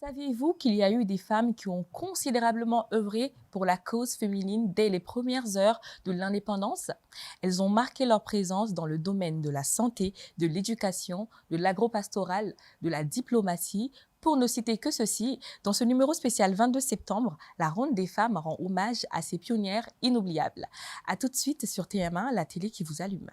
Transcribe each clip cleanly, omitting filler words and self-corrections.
Saviez-vous qu'il y a eu des femmes qui ont considérablement œuvré pour la cause féminine dès les premières heures de l'indépendance? Elles ont marqué leur présence dans le domaine de la santé, de l'éducation, de l'agropastoral, de la diplomatie. Pour ne citer que ceci, dans ce numéro spécial 22 septembre, la Ronde des femmes rend hommage à ces pionnières inoubliables. A tout de suite sur TM1, la télé qui vous allume.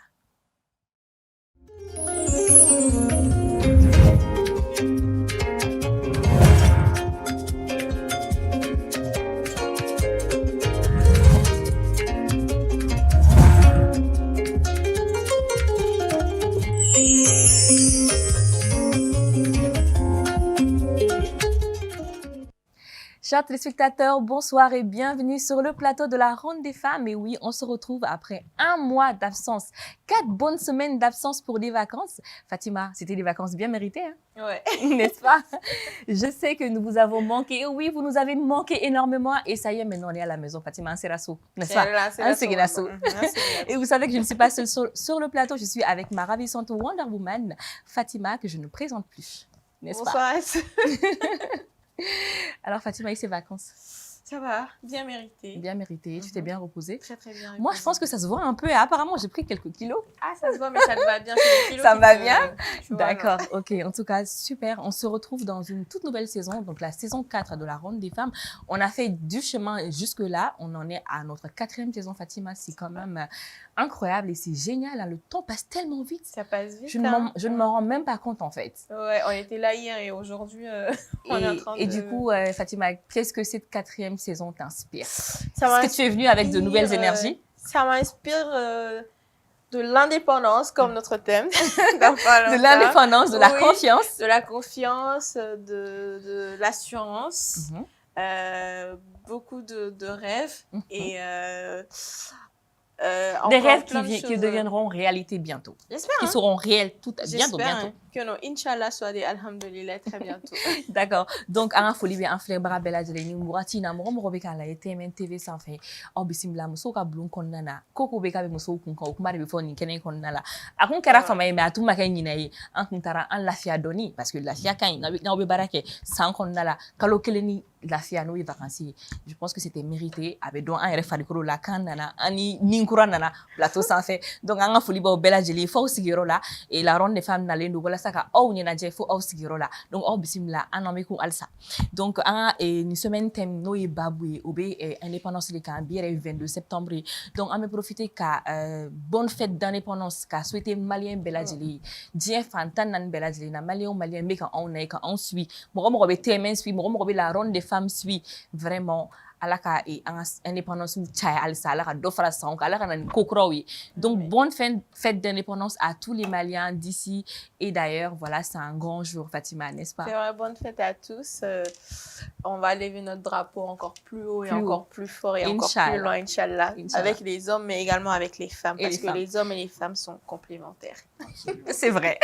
Chers téléspectateurs, bonsoir et bienvenue sur le plateau de la Ronde des femmes. Et oui, on se retrouve après un mois d'absence, 4 bonnes semaines d'absence pour des vacances. Fatima, c'était des vacances bien méritées, hein? Ouais. N'est-ce pas? Je sais que nous vous avons manqué. Et oui, vous nous avez manqué énormément. Et ça y est, maintenant on est à la maison. Fatima, un serasso, n'est-ce pas? Un segelasso. Et vous savez que je ne suis pas seule sur le plateau. Je suis avec ma ravissante Wonder Woman, Fatima, que je ne présente plus. N'est-ce pas? Bonsoir. Alors Fatima, et ses vacances? Ça va, bien mérité. Bien mérité, tu t'es bien reposée? Très très bien. Moi, je pense que ça se voit un peu. Et apparemment, j'ai pris quelques kilos. Ah, ça se voit, mais ça te va bien. C'est les kilos Ça me va te- bien? tu vois, D'accord, ok. En tout cas, super. On se retrouve dans une toute nouvelle saison, donc la saison 4 de la Ronde des femmes. On a fait du chemin jusque-là. On en est à notre 4e saison, Fatima. C'est quand même incroyable et c'est génial, hein. Le temps passe tellement vite. Ça passe vite. Je ne m'en rends même pas compte, en fait. Ouais, on était là hier et aujourd'hui, on est en train de... Et du coup, Fatima, qu'est-ce que cette 4e saison t'inspire? ça Est-ce que tu es venue avec de nouvelles m'inspire, énergies? Ça m'inspire de l'indépendance comme notre thème. De l'indépendance, de la Oui. confiance. De la confiance, de l'assurance, beaucoup de rêves et Des encore rêves plein de qui choses. deviendront réalité bientôt. J'espère, Qui hein. seront réels bientôt, J'espère bientôt. que nos Inch'Allah soit des Alhamdulillah très bientôt. D'accord. Donc, à foli be an filɛ bara bɛɛ lajɛlen ni wagati na mɔgɔ mɔgɔ bɛ k'a lajɛ TMN TV sanfɛ aw bisimila musow ka bulon kɔnɔna na ko ko bɛ k'a bɛ musow kun kan o kuma de bɛ fɔ nin kɛnɛ in kɔnɔna la a kun kɛra fama ye mais a tun ma kɛ ɲinɛ ye an kun taara an lafiya dɔɔni parce que lafiya ka ɲi n'aw bɛ baara kɛ san kɔnɔna la kalo kelen ni lafiya n'o ye vacances ye je pense que c'était mérité a bɛ dɔn an yɛrɛ farikolo la k'an nana an ni ninkura nana plateau sanfɛ donc an ka foli b'aw bɛɛ lajɛlen f'aw sigiyɔrɔ la et la ronde des femmes nalen don walasa ka aw ɲɛnajɛ fo aw sigiyɔrɔ la donc aw bisimila an n'an bɛ kun halisa donc an ka nin semaine thème n'o ye baabu ye o bɛ indépendance de kan bi yɛrɛ ye 22 septembre ye donc an bɛ profiter ka bonne fête d'indépendance ka souhaiter malien bɛɛ lajɛlen ye diɲɛ fan 14 bɛɛ lajɛlen na malien bɛ ka anw na ye ka anw suit mɔgɔ mɔgɔ bɛ TMN suit mɔgɔ mɔgɔ bɛ la ronde des femmes suit vraiment ala ka an ka indépendance caya halisa ala ka dɔ fara sanw kan ala ka na ni ko kuraw ye donc bonne fête d'indépendance à tous les Maliens d'ici et d'ailleurs voilà c'est un grand jour Fatima n'est-ce pas? C'est vrai, bonne fête à tous. On va lever notre drapeau encore plus haut et encore plus fort et encore plus loin, Inch'Allah, avec les hommes mais également avec les femmes parce que les hommes et les femmes sont complémentaires. C'est vrai.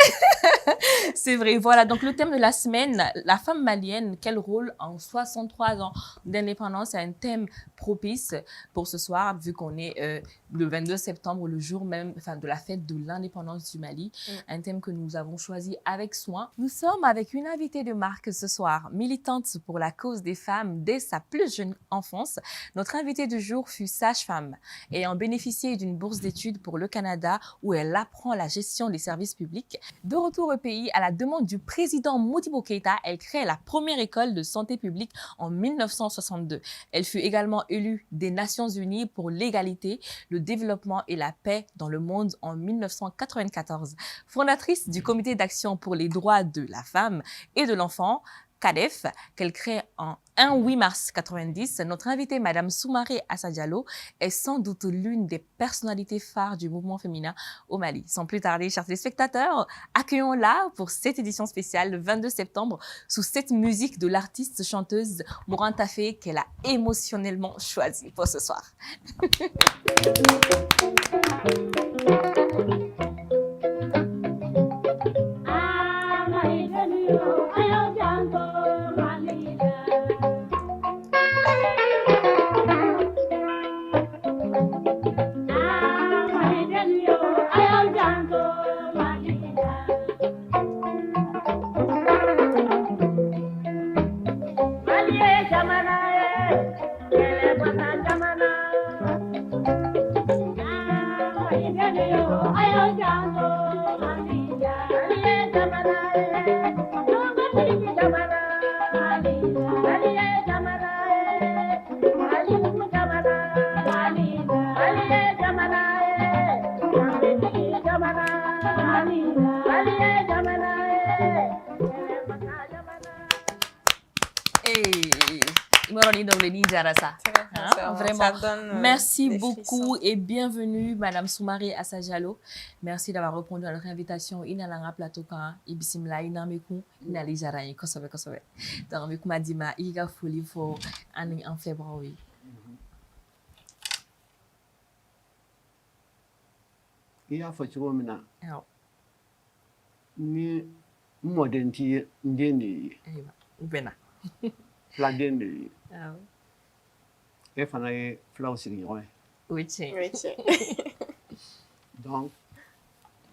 C'est vrai. Voilà, donc le thème de la semaine, la femme malienne, quel rôle en 63 ans d'indépendance? C'est un thème propice pour ce soir, vu qu'on est le 22 septembre, le jour même de la fête de l'indépendance du Mali. Un thème que nous avons choisi avec soin. Nous sommes avec une invitée de marque ce soir, militante pour la cause des femmes dès sa plus jeune enfance. Notre invitée du jour fut sage-femme, ayant bénéficié d'une bourse d'études pour le Canada où elle apprend la gestion des services publics. De retour au pays, à la demande du président Modibo Keïta, elle crée la première école de santé publique en 1962. Elle fut également élue des Nations Unies pour l'égalité, le développement et la paix dans le monde en 1994. Fondatrice du Comité d'action pour les droits de la femme et de l'enfant, CADEF, qu'elle crée en 8 mars 90, notre invitée, Madame Soumaré Assa Diallo, est sans doute l'une des personnalités phares du mouvement féminin au Mali. Sans plus tarder, chers téléspectateurs, accueillons-la pour cette édition spéciale le 22 septembre sous cette musique de l'artiste chanteuse Mourane Tafé qu'elle a émotionnellement choisie pour ce soir. Vraiment, merci beaucoup et bienvenue, Madame Soumaré Assa Diallo. Merci d'avoir répondu à notre invitation. Inalanga plateau kan ibisimla inameku inali jarayi kosobe kosobe. Donc me kuma dima iga foli fo ani en février. Il y a fait trop maintenant. Ni modernité ndéné. Ubena. La ndéné. Et fana ye fulaw sigi ɲɔgɔn ye. O ye tiɲɛ ye. Donc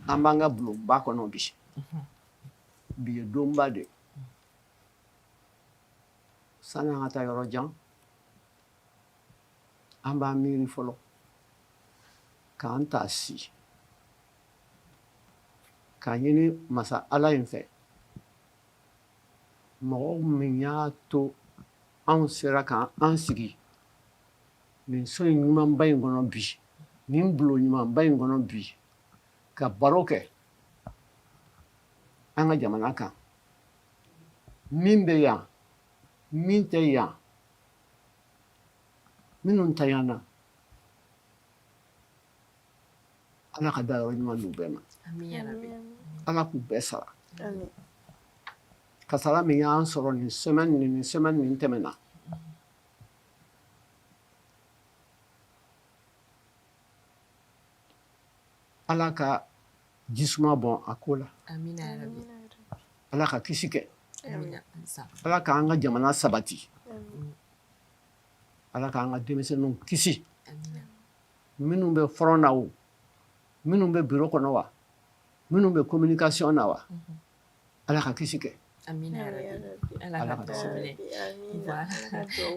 an b'an ka bulonba kɔnɔ bi. Bi ye donba de. Sani an ka taa yɔrɔ jan, an b'an miiri fɔlɔ k'an ta si. K'a ɲini masa Ala in fɛ. Mɔgɔ min y'a to anw sera k'an sigi. Nin so in ɲumanba in kɔnɔ bi, nin bulon ɲumanba in kɔnɔ bi, ka baro kɛ an ka jamana kan. Min bɛ yan, min tɛ yan, minnu tanyana, Ala ka da yɔrɔ ɲuman d'u bɛɛ ma. Ala k'u bɛɛ sara. Kasara min y'an sɔrɔ nin semaine nin tɛmɛna. Ala ka jisuma bɔn a ko la. Amina yarabi. Ala ka kisi kɛ. Amina. Ala k'an ka jamana sabati. Ala k'an ka denmisɛnninw kisi. Amina. Minnu bɛ front na o, minnu bɛ bureau kɔnɔ wa, minnu bɛ communication na wa, Ala ka kisi kɛ. Amina yarabi. Ala ka kisi minɛ. Voilà.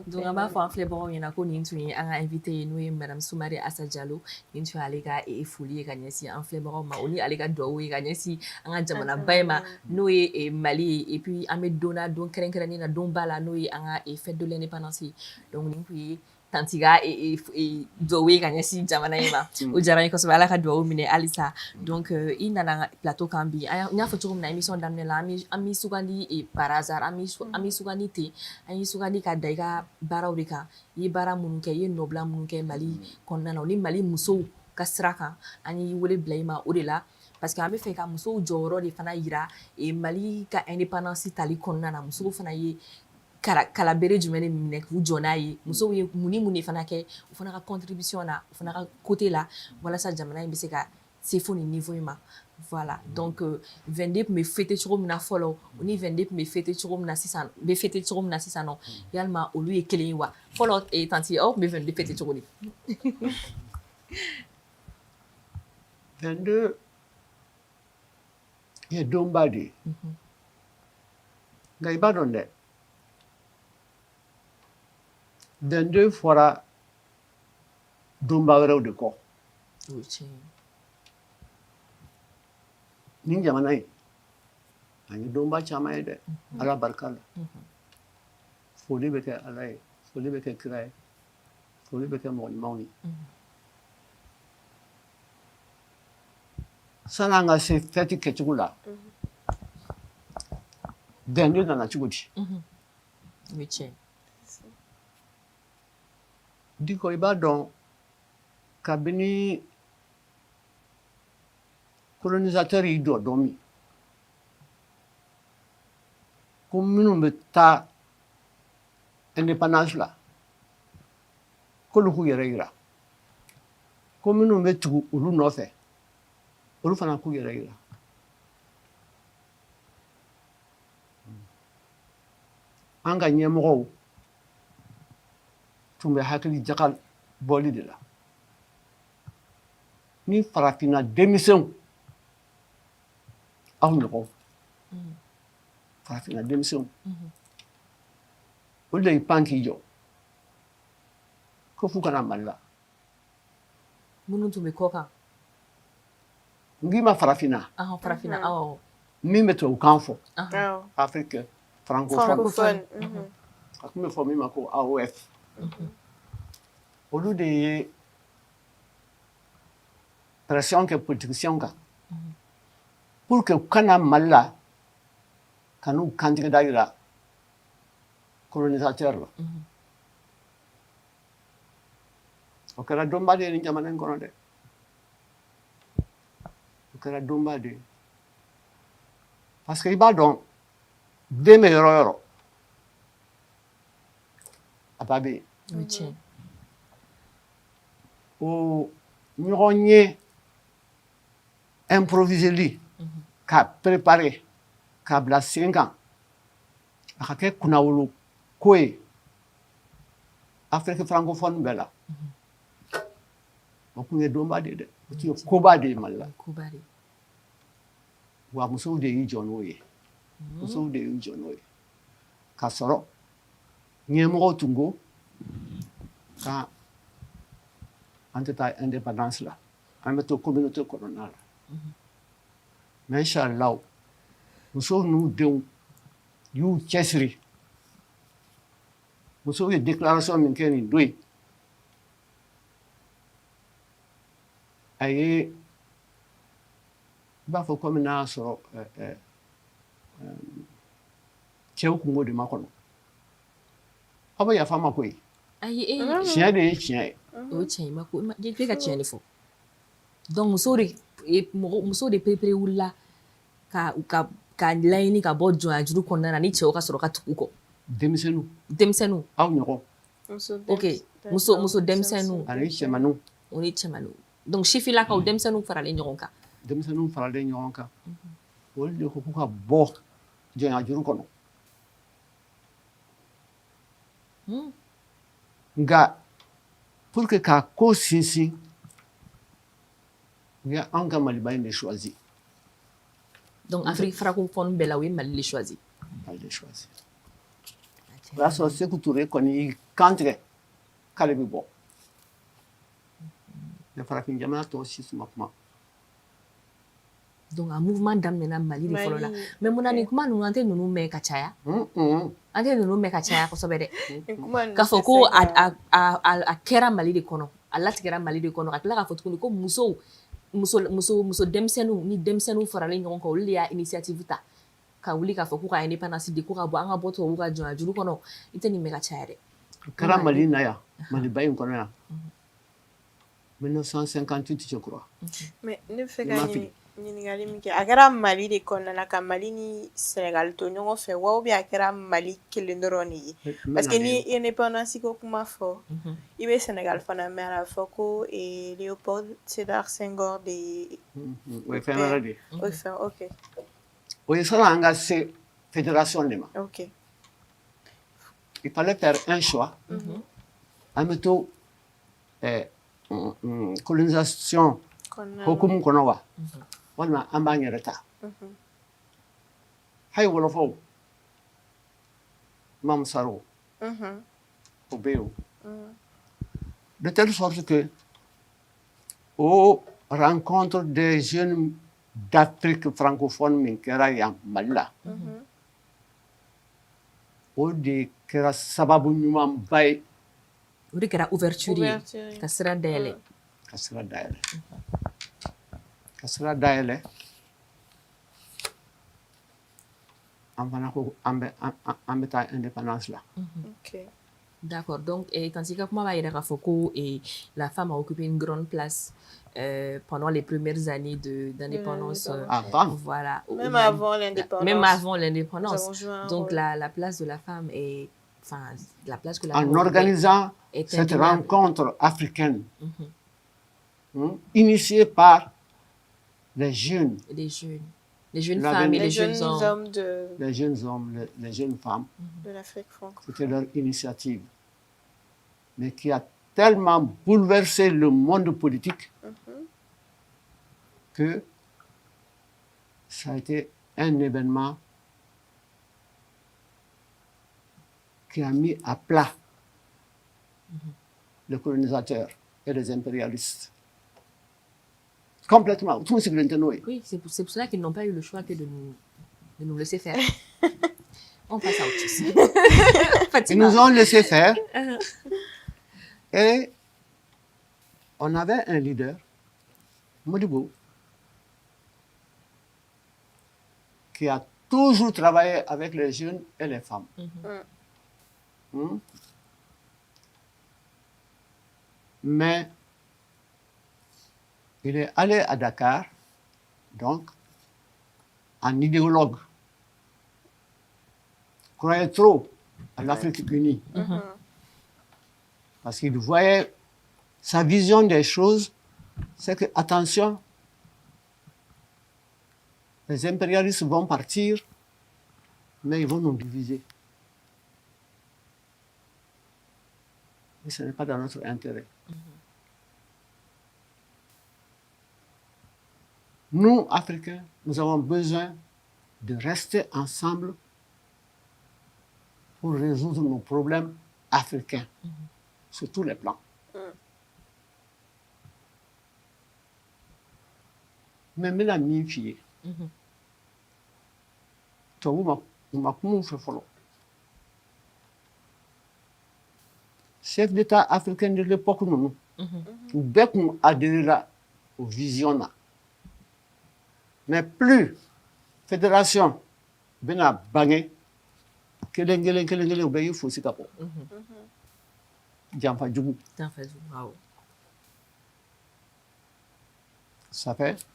Donc an b'a fɔ an filɛbagaw ɲɛna ko nin tun ye an ka invité ye n'o ye Madame Soumaré Assa Diallo. Nin tun y'ale ka foli ye ka ɲɛsin an filɛbagaw ma o ni ale ka duwawu ye ka ɲɛsin an ka jamanaba in ma n'o ye Mali ye et puis an bɛ donna don kɛrɛnkɛrɛnnen na donba la n'o ye an ka fête de l'indépendance ye. Donc nin tun ye tanti ka duwawu ye ka ɲɛsin jamana in ma. O diyara n ye kosɛbɛ Ala ka duwawu minɛ halisa. Donc i nana plateau kan bi n y'a fɔ cogo min na émission daminɛ la an bɛ sugandi par hasard an bɛ sugandi ten an ye sugandi ka da i ka baaraw de kan i ye baara minnu kɛ i ye nɔbila minnu kɛ Mali kɔnɔna na o ni Mali musow ka sira kan an y'i wele bila i ma o de la parce que an bɛ fɛ ka musow jɔyɔrɔ de fana yira Mali ka indépendance tali kɔnɔna na musow fana ye kalabere jumɛn de minɛ k'u jɔ n'a ye musow ye mun ni mun de fana kɛ u fana ka contribution na u fana ka côté la walasa jamana in bɛ se ka se fo nin niveau in ma voilà donc 22 tun bɛ fêter cogo min na fɔlɔ o ni 22 tun bɛ fêter cogo min na sisan nɔ yalima olu ye kelen ye wa fɔlɔ tanti aw tun bɛ 22 fêter cogo di 22 ye donba de ye nka i b'a dɔn dɛ 22 fɔra donba wɛrɛw de kɔ. Nin jamana in an ye donba caman ye dɛ Ala barika la foli bɛ kɛ Ala ye foli bɛ kɛ kira ye foli bɛ kɛ mɔgɔ ɲumanw ye san'an ka se fête kɛcogo la 22 nana cogo di Diko i b'a dɔn kabini colonisateur y'i jɔ don min ko minnu bɛ taa indépendance la k'olu k'u yɛrɛ yira ko minnu bɛ tugu olu nɔfɛ olu fana k'u yɛrɛ yira an ka ɲɛmɔgɔw tun bɛ hakili jaga bɔli de la ni farafinna denmisɛnw aw ɲɔgɔn farafinna denmisɛnw o de pan k'i jɔ ko f'u kana Mali la minnu tun bɛ kɔ kan n k'i ma farafinna farafinna awɔ min bɛ tubabukan fɔ Afrique francophone a tun bɛ fɔ min ma ko AOF olu de ye pression kɛ politicien kan pour que u kana Mali la ka n'u kantigɛda jira colonisateur la o kɛra dɔnba de ye nin jamana in kɔnɔ dɛ o kɛra dɔnba de ye parce que i b'a dɔn den bɛ yɔrɔ o yɔrɔ a ba bɛ yen o ɲɔgɔn ye improviseli ka préparer k'a bila sen kan a ka kɛ kunnawolo ko ye Afrique francophone bɛɛ la o tun ye dɔnba de ye dɛ o tun ye koba de ye Mali la wa musow de y'i jɔ n'o ye musow de y'i jɔ n'o ye k'a sɔrɔ ɲɛmɔgɔw tun ko ka an tɛ taa indépendance la an bɛ to communauté kɔnɔna la mais inchallah musow n'u denw y'u cɛsiri musow ye déclaration min kɛ nin don in a ye i b'a fɔ komi n'a y'a sɔrɔ cɛw kungo de ma kɔnɔ aw bɛ yafa ma koyi tiɲɛ de ye tiɲɛ ye o ye tiɲɛ ye ma ko i bɛ ka tiɲɛ de fɔ donc muso de perepere wulila ka laɲini ka bɔ jɔnya juru kɔnɔna na ni cɛw ka sɔrɔ ka tugu kɔ denmisɛnninw aw ɲɔgɔn ok muso denmisɛnninw ani cɛmanninw o ni cɛmanninw donc sifilakaw denmisɛnninw faralen ɲɔgɔn kan olu de ko k'u ka bɔ jɔnya juru kɔnɔ nka pour que k'a ko sinsin u ye anw ka Maliba in de choisi donc Afrique francophone bɛɛ la u ye Mali de choisi o y'a sɔrɔ Sékou Touré kɔni y'i kantigɛ k'ale bɛ bɔ mais farafin jamana tɔw si ma kuma donc a mouvement daminɛna Mali de fɔlɔ la mais mun na nin kuma ninnu an tɛ ninnu mɛn ka caya an tɛ ninnu mɛn ka caya kosɛbɛ dɛ k'a fɔ ko a kɛra Mali de kɔnɔ a latigɛra Mali de kɔnɔ ka tila k'a fɔ tuguni ko muso denmisɛnninw ni denmisɛnninw faralen ɲɔgɔn kan olu de y'a initiative ta ka wuli k'a fɔ k'u ka indépendance di ko ka bɔ an ka bɔ tubabuw ka jɔnya juru kɔnɔ i tɛ nin mɛn ka caya dɛ o kɛra Mali na yan Maliba in kɔnɔ yan 1958 je crois mais ne bɛ fɛ ka ɲininkali min kɛ a kɛra Mali de kɔnɔna na ka Mali ni Sénégal to ɲɔgɔn fɛ wa ou bien a kɛra Mali kelen dɔrɔn de ye parce que ni indépendance ko kuma fɔ i bɛ Sénégal fana mɛn a la fɔ ko Léopold Sédar Senghor de ye o ye fɛn wɛrɛ de ye o ye fɛn ok o ye sani an ka se fédération de ma ok il fallait faire un choix an bɛ to colonisation hukumu kɔnɔ wa walima an b'an yɛrɛ ta hali wɔlɔfɔw Mamu Saro o bɛ yen de telle sorte que au rencontre des jeunes d'Afrique francophone min kɛra yan Mali la o de kɛra sababu ɲumanba ye o de kɛra ouverture ye ka sira dayɛlɛ an fana ko an bɛ taa indépendance la d'accord donc Tanti ka kuma b'a jira k'a fɔ ko la femme a occupé une grande place pendant les premières années d'indépendance voilà même avant l'indépendance donc la place de la femme est la place que la en organisant cette rencontre africaine initiée par les jeunes femmes et les jeunes hommes les jeunes femmes de l'Afrique francophone. C'était leur initiative, mais qui a tellement bouleversé le monde politique que ça a été un événement qui a mis à plat les colonisateurs et les impérialistes. Complètement. Tout ce que oui, c'est pour cela qu'ils n'ont pas eu le choix que de nous laisser faire. On passe à autre chose. Ils nous ont laissé faire. Et on avait un leader, Modibo, qui a toujours travaillé avec les jeunes et les femmes. Mais il est allé à Dakar, donc, en idéologue. Croyait trop à l'Afrique unie. Parce qu'il voyait sa vision des choses, c'est que, attention, les impérialistes vont partir, mais ils vont nous diviser. Et ce n'est pas dans notre intérêt. Nous, Africains, nous avons besoin de rester ensemble pour résoudre nos problèmes africains, sur tous les plans. Mais maintenant, mi fille, toi, vous m'avez fait follow. Chef d'État africain de l'époque, nous, nous adhérer aux visions. Mais plus fédération bena bangé, kelengele ou bien il faut s'y taper. Jamfa Djougou. Ça fait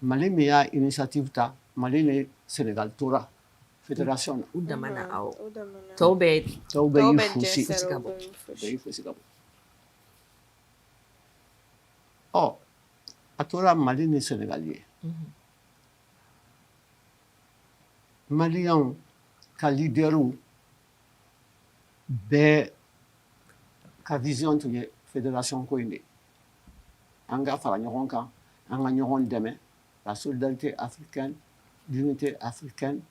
Mali meilleure initiative ta Mali le Sénégal Tora fédération. Oudamana ao. Tobe il faut s'y taper. Oh, à Tora Mali le Sénégalais. Maliens ka leaderu bɛɛ ka vision tun ye fédération ko in de an ka fara ɲɔgɔn kan an ka ɲɔgɔn dɛmɛ la solidarité africaine l'unité africaine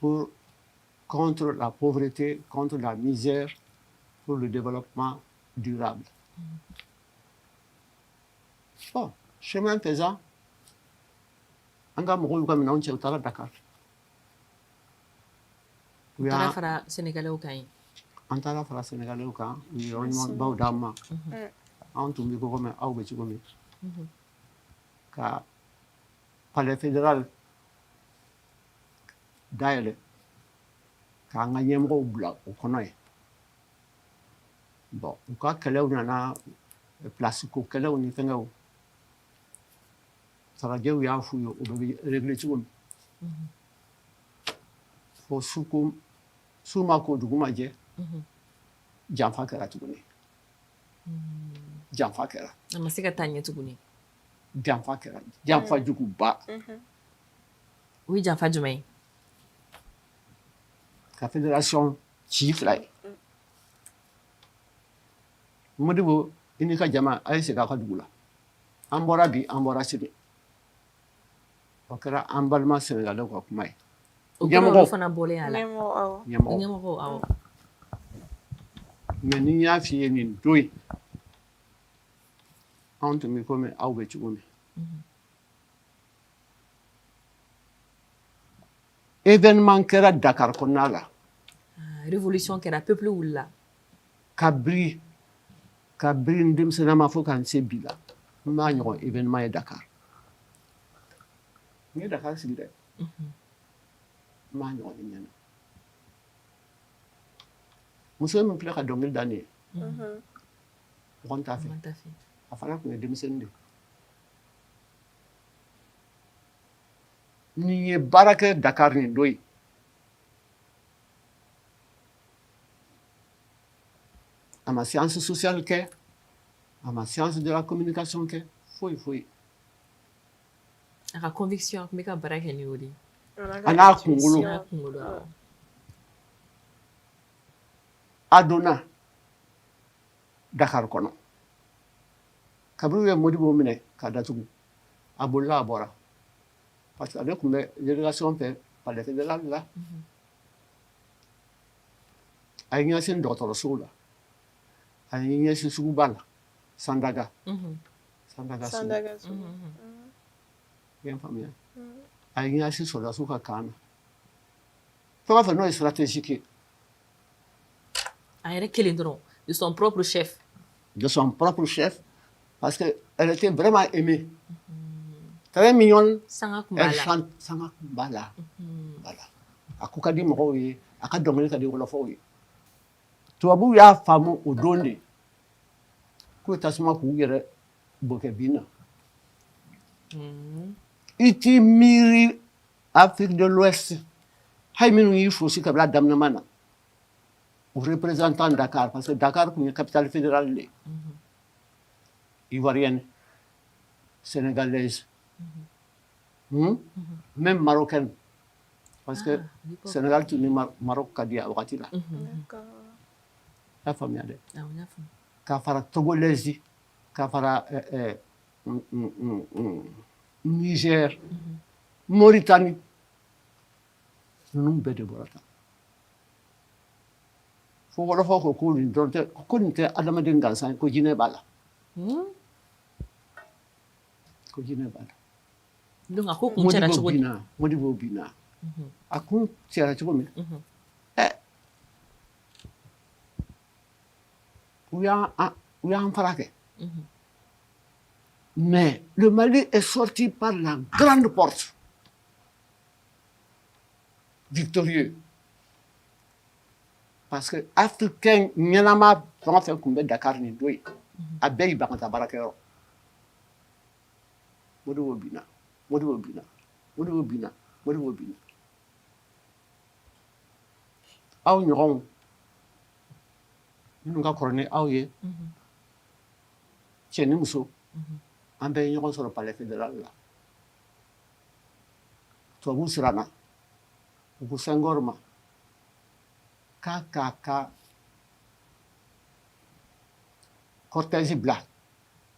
pour contre la pauvreté, contre la misère, pour le développement durable. Bon, chemin faisant, an ka mɔgɔw y'u ka minɛnw cɛ u taara Dakar. On taara fara Sénégalais kan ye. An taara fara Sénégalais kan u ye yɔrɔ ɲumanbaw d'an ma. Anw tun bɛ ko komi aw bɛ cogo min. Ka palais fédéral dayɛlɛ k'an ka ɲɛmɔgɔw bila o kɔnɔ ye. Bon, u ka kɛlɛw nana place ko kɛlɛw ni fɛngɛw. Sarajɛw y'a f'u ye o bɛɛ bɛ régler cogo min. Fo su ma ko dugu ma jɛ janfa kɛra tuguni. Janfa kɛra. A ma se ka taa ɲɛ tuguni. Janfa kɛra. Janfa juguba. O ye janfa jumɛn ye? Ka fédération ci fila ye. Modibo i n'i ka jama a ye segin a ka dugu la. An bɔra bi an bɔra sini. O kɛra an balima Sénégalais ka kuma ye. O ɲɛmɔgɔ fana bɔlen a la. Ɲɛmɔgɔ awɔ. Mais ni y'a f'i ye nin don in anw tun bɛ komi aw bɛ cogo min. Événement kɛra Dakar kɔnɔna la. Révolution kɛra peuple wulila. Ka biri n denmisɛnnin ma fo k'an se bi la n b'a ɲɔgɔn événement ye Dakar. N ye Dakar sigi dɛ. N b'a ɲɔgɔn ye ɲɛna. Muso min filɛ ka dɔnkili da nin ye. Mɔgɔ t'a fɛ. A fana tun ye denmisɛnnin de. Nin ye baara kɛ Dakar nin don ye. A ma science sociale kɛ, a ma science de la communication kɛ, foyi. A ka conviction a tun bɛ ka baara kɛ ni o de ye. A n'a kunkolo. A donna Dakar kɔnɔ. Kabini u ye Modibo minɛ k'a datugu, a bolila a bɔra. Parce que ale tun bɛ délégation fɛ palais fédéral la. a ye ɲɛsin dɔgɔtɔrɔsow la a ye ɲɛsin suguba la Sandaga Sandaga sugu i y'a faamuya a ye ɲɛsin sɔrɔdasiw ka kan na fɛn o fɛn n'o ye stratégique ye a yɛrɛ kelen dɔrɔn de son propre chef parce que elle était vraiment aimée très mignonne sanga kun elle b'a la chante sanga kun b'a la voilà a ko ka di mɔgɔw ye a ka dɔnkili ka di wolofaw ye tubabuw y'a faamu o don de k'u ye tasuma k'u yɛrɛ bɔkɛ bin na i t'i miiri Afrique de l'Ouest hali minnu y'i fosi kabila daminɛma na o représentant Dakar parce que Dakar kun ye capitale fédérale de ye ivoirienne sénégalaise même marocaine parce que Sénégal tun ni Maroc ka di a wagati la y'a faamuya dɛ k'a fara togolaise k'a fara Niger Mauritanie ninnu bɛɛ de bɔra tan fo wɔlɔfɔw ko ko nin dɔrɔn tɛ ko nin tɛ adamaden gansan ye ko jinɛ b'a la ko jinɛ b'a la donc a ko kun cɛra cogo di Modibo binna a kun cɛra cogo min u y'an fara kɛ mais le Mali est sorti par la grande porte victorieux parce que africain ɲɛnama fɛn o fɛn kun bɛ Dakar nin don ye a bɛɛ y'i ban ka taa baarakɛyɔrɔ Modibo binna aw ɲɔgɔnw minnu ka kɔrɔ ni aw ye cɛ ni muso an bɛɛ ye ɲɔgɔn sɔrɔ palais fédéral la tubabuw siranna u ko Senghor ma k'a k'a ka cortège bila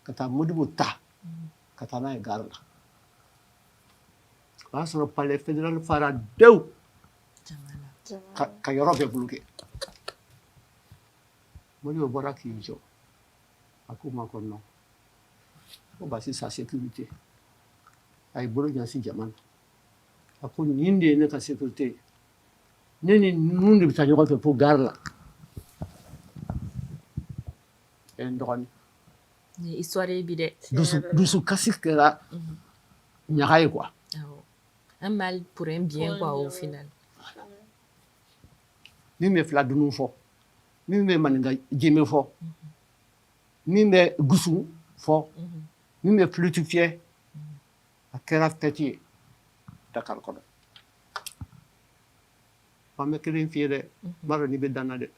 ka taa Modibo ta ka taa n'a ye gare la o y'a sɔrɔ palais fédéral fara dewu ka yɔrɔ bɛɛ bloqué Modibo bɔra k'i jɔ a ko ma ko non ko basi sa sécurité a ye bolo ɲɛsin jama na a ko nin de ye ne ka sécurité ye ne ni ninnu de bɛ taa ɲɔgɔn fɛ fo gare la n dɔgɔnin histoire ye bi dɛ dusukasi kɛra ɲaga ye quoi un mal pour un bien quoi au final min bɛ fila dunun fɔ min bɛ maninka jeme fɔ min bɛ gusu fɔ min bɛ flûte fiyɛ a kɛra fête ye Dakar kɔnɔ an bɛ kelen fiyɛ dɛ n b'a dɔn n'i bɛ danna dɛ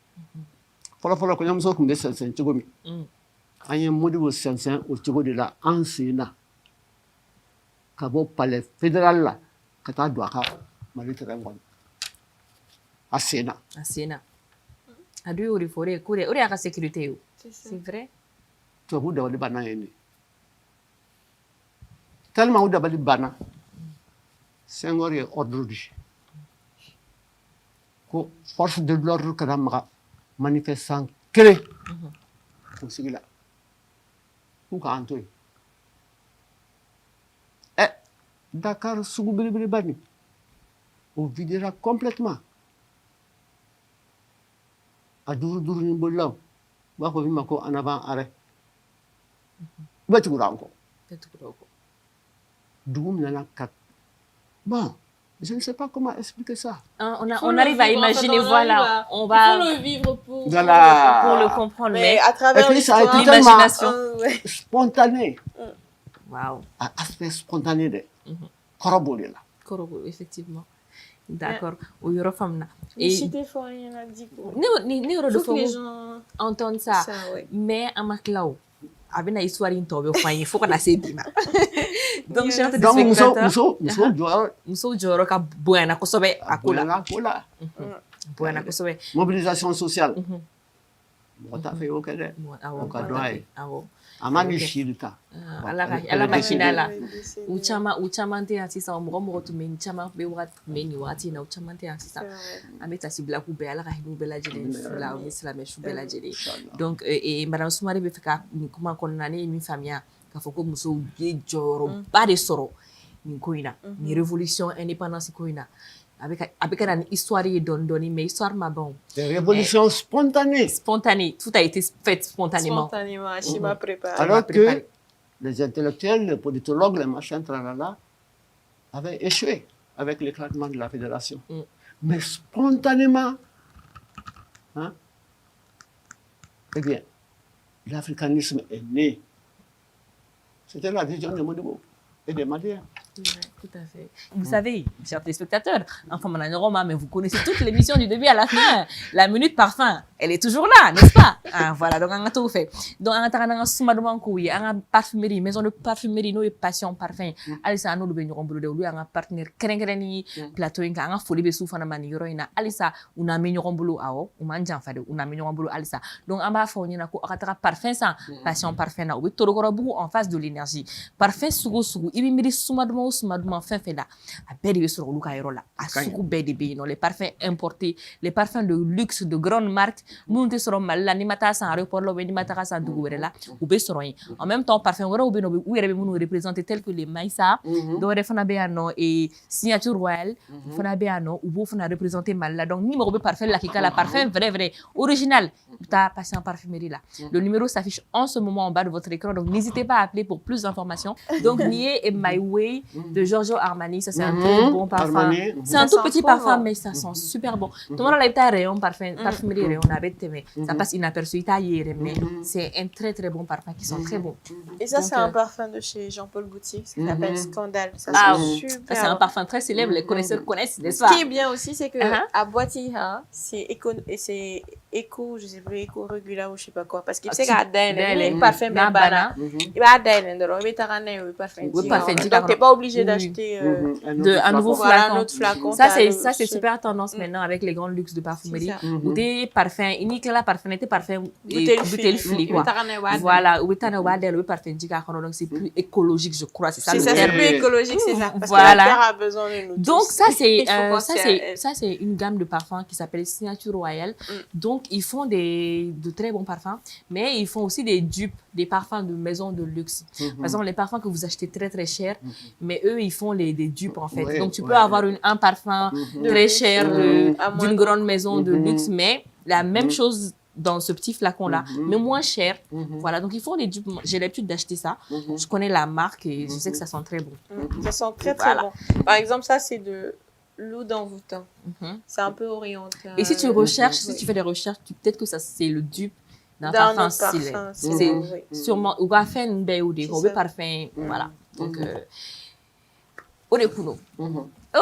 fɔlɔfɔlɔ kɔɲɔmuso tun bɛ sɛnsɛn cogo min an ye Modibo sɛnsɛn o cogo de la an sen na ka bɔ palais fédéral la ka taa don a ka Mali terrain kɔnɔ a sen na a dun y'o de fɔ o de y'a ka sécurité ye o c'est vrai tubabu dabali banna yen de tellement u dabali banna Senghor ye ordre di ko force de l'ordre kana maga manifestant kelen kunsigi la k'u k'an to yen Dakar sugu belebeleba nin o videra complètement a duuru ni bolilaw u b'a fɔ min ma ko en avant arrêt u bɛ tugura an kɔ dugu minɛna ka bon je ne sais pas comment expliquer ça. On arrive à imaginer, voilà, on va... Il faut le vivre pour le comprendre. Mais à travers l'imagination. Spontané. Waouh. Aspect spontané de Korobo de là. Korobo, effectivement. D'accord. Au yoro famna. Et si t'es fort, il y en a dit quoi. Il faut que les gens entendent ça. Ouais. Mais à Maklao, avec une histoire intobée, il faut qu'on a ces bima. Donc, chers téléspectateurs, muso jɔyɔrɔ ka bonyana kosɛbɛ a ko la. Bonyana kosɛbɛ. Mobilisation sociale. Mɔgɔ t'a fɛ y'o kɛ dɛ. O ka dɔn a ye. Awɔ. Amani shirita. Ala machina la. U caman tɛ yan sisan mɔgɔ tun bɛ yen caman bɛ wagati tun bɛ nin wagati in na u caman tɛ yan sisan. An bɛ tasi bila k'u bɛɛ ala ka hinɛ u bɛɛ lajɛlen su la u ni silamɛ su bɛɛ lajɛlen. Donc madame Soumare bɛ fɛ ka nin kuma kɔnɔna na ne ye min faamuya k'a fɔ ko musow ye jɔyɔrɔba de sɔrɔ nin ko in na nin révolution indépendance ko in na. A bɛ ka na ni histoire ye dɔɔni dɔɔni mais histoire ma ban. Révolution spontanée. Spontanée, tout a été fait spontanément. Spontanément, je m'a préparé. Alors que les intellectuels, les politologues, les machins, tralala, avaient échoué avec l'éclatement de la fédération. Mais spontanément, hein, eh bien, l'africanisme est né. C'était la vision de Modibo et des Maliens. Ouais, tout à fait. Vous savez, chers téléspectateurs, enfin, mais vous connaissez toutes les missions du début à la fin. La minute parfum, elle est toujours là, n'est-ce pas? Voilà, donc on a tout fait. Donc on a une parfumerie, maison de parfumerie, nous passion parfum. Alisa nous le on a un partenaire krengreni plateau on a folie be soufana mani yoroina. Alisa on a meilleur boulot ao, on manja en fait, on a meilleur boulot Alisa. Donc on va faire une parfum sans passion parfum na obi torogoro beaucoup en face de l'énergie. Parfum sugu ibimiri sumaduma fait là. A belle sur le luka là. A sugu belle de les parfums importés, les parfums de luxe de grande marque. Monte sur l'animateur sans aéroport là, l'animateur sans douguer là. Ou be sur rien. En même temps parfum ou nous représenter tel que les Maïsa, donc refana béano et signature royale, fana béano ou fana représenter mal là. Donc numéro parfum là qui la parfum vrai original. Ta patient parfumerie là. Le numéro s'affiche en ce moment en bas de votre écran, donc n'hésitez pas à appeler pour plus d'informations. Donc Nier et My Way de Giorgio Armani, ça c'est un très bon parfum. C'est un tout petit parfum mais ça sent super bon. Tout le monde a été rayon parfumerie rayon avec mais ça passe inaperçu mais c'est un très très bon parfum qui sent très bon. Et ça c'est un parfum de chez Jean-Paul Gaultier qui s'appelle Scandale. Ça super. Ça c'est un parfum très célèbre, les connaisseurs connaissent, n'est-ce pas? Ce qui est bien aussi c'est que à Boîtier c'est éco, je sais plus, éco régulier ou je sais pas quoi, parce que c'est qu'à les parfums même bana, il va à Dainen, il va t'arranger le parfum. Donc t'es pas obligé d'acheter un nouveau flacon. Ça c'est super tendance maintenant avec les grands luxes de parfumerie. Ou des parfums, unique la parfum était parfum bouteille flip quoi. Voilà, ou t'en as le parfum d'Ika donc c'est plus écologique je crois, c'est ça. C'est ça, plus écologique c'est ça. Parce que voilà. la terre a besoin de nous. Donc ça c'est une gamme de parfums qui s'appelle Signature Royale. Donc ils font de très bons parfums, mais ils font aussi des dupes, des parfums de maisons de luxe. Par exemple, les parfums que vous achetez très très cher, mais eux ils font des dupes en fait. Donc tu peux avoir un parfum très cher d'une grande maison de luxe, mais la même chose dans ce petit flacon là, mais moins cher. Voilà, donc ils font des dupes. J'ai l'habitude d'acheter ça. Je connais la marque et je sais que ça sent très bon. Ça sent très très bon. Par exemple, ça c'est de l'eau d'envoûtant. C'est un peu oriental. Et si tu recherches, si tu fais des recherches, peut-être que ça c'est le dupe d'un parfum stylé. C'est sûrement ou va faire une belle ou des parfums, voilà. Donc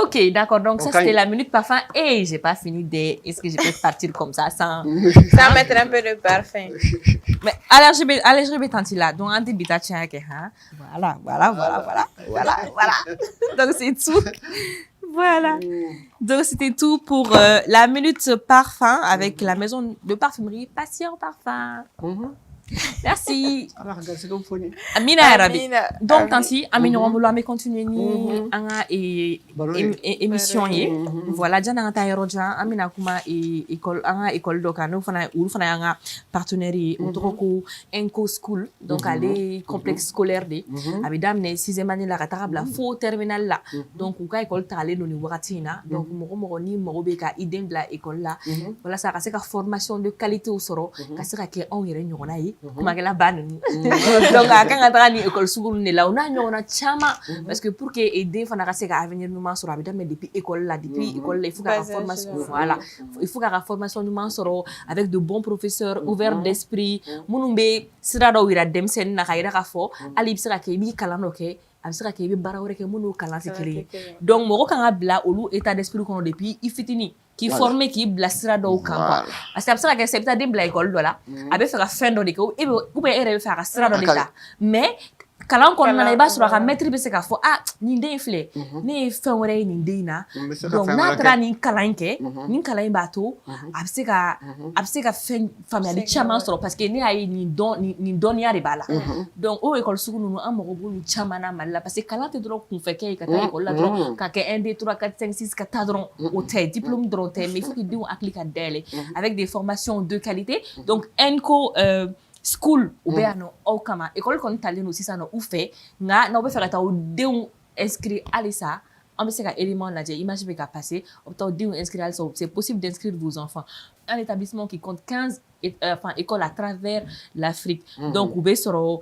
ok, d'accord. Donc ça c'était la minute parfum et j'ai pas fini est-ce que je peux partir comme ça sans mettre un peu de parfum. Mais allez je vais tenter là. Donc on dit bita tiens que voilà. Donc c'est tout. Voilà. Donc c'était tout pour la minute parfum avec la maison de parfumerie Passion Parfum. Merci. Amina Arabi. Donc tanti amignon bolo ame continuer ni anga émission yi. Voilà jana nga tayro jan amina kuma école dokano fana anga partenaire autroko Enco School donc aller complexe scolaire de abidam ne 6e année la ratarabla faux terminal là. Donc uka école tale no ni waratina donc mo ni mo be ka idem de la école là. Voilà ça ka formation de qualité au soro ka sera ke on yere nyona yi magala ban donc quand on ni école sugul ne la on a nyona chama parce que pour que aider fana ka se ka avenir nous soro abidam mais depuis école là il faut ka formation voilà il faut ka formation nous soro avec de bons professeurs ouverts d'esprit munumbe sira do wira dem sen na kayira ka fo ali bisira ke bi kalano ke abisira ke bi barawre ke munu kalansi kili donc moko kan bla olu état d'esprit kono depuis ifitini qui formé qui blasira do kan quoi parce que abisira ke septa de bla école do la abe faire fin do de ko ou be ere faire sira do de là mais kalan kɔnɔna na i b'a sɔrɔ a ka maître bɛ se k'a fɔ nin den filɛ ne ye fɛn wɛrɛ ye nin den na donc n'a taara nin kalan in kɛ nin kalan in b'a to a bɛ se ka fɛn faamuyali caman sɔrɔ parce que ne y'a ye nin dɔnniya de b'a la donc o école sugu ninnu an mago b'olu caman na Mali la parce que kalan tɛ dɔrɔn kunfɛ kɛ ye ka taa école la dɔrɔn ka kɛ 1 2 3 4 5 6 ka taa dɔrɔn o tɛ diplôme dɔrɔn tɛ mais il faut que denw hakili ka dayɛlɛ avec des formations de qualité donc ENCO school u bɛ yan nɔ aw kama école kɔni talen don sisan nɔ u fɛ nka n'aw bɛ fɛ ka taa o denw inscrit halisa on bɛ se ka élément lajɛ image bɛ ka passer o bɛ taa o denw inscrit halisa c'est possible d'inscrire vos enfants un établissement qui compte 15 écoles à travers l'Afrique donc u bɛ sɔrɔ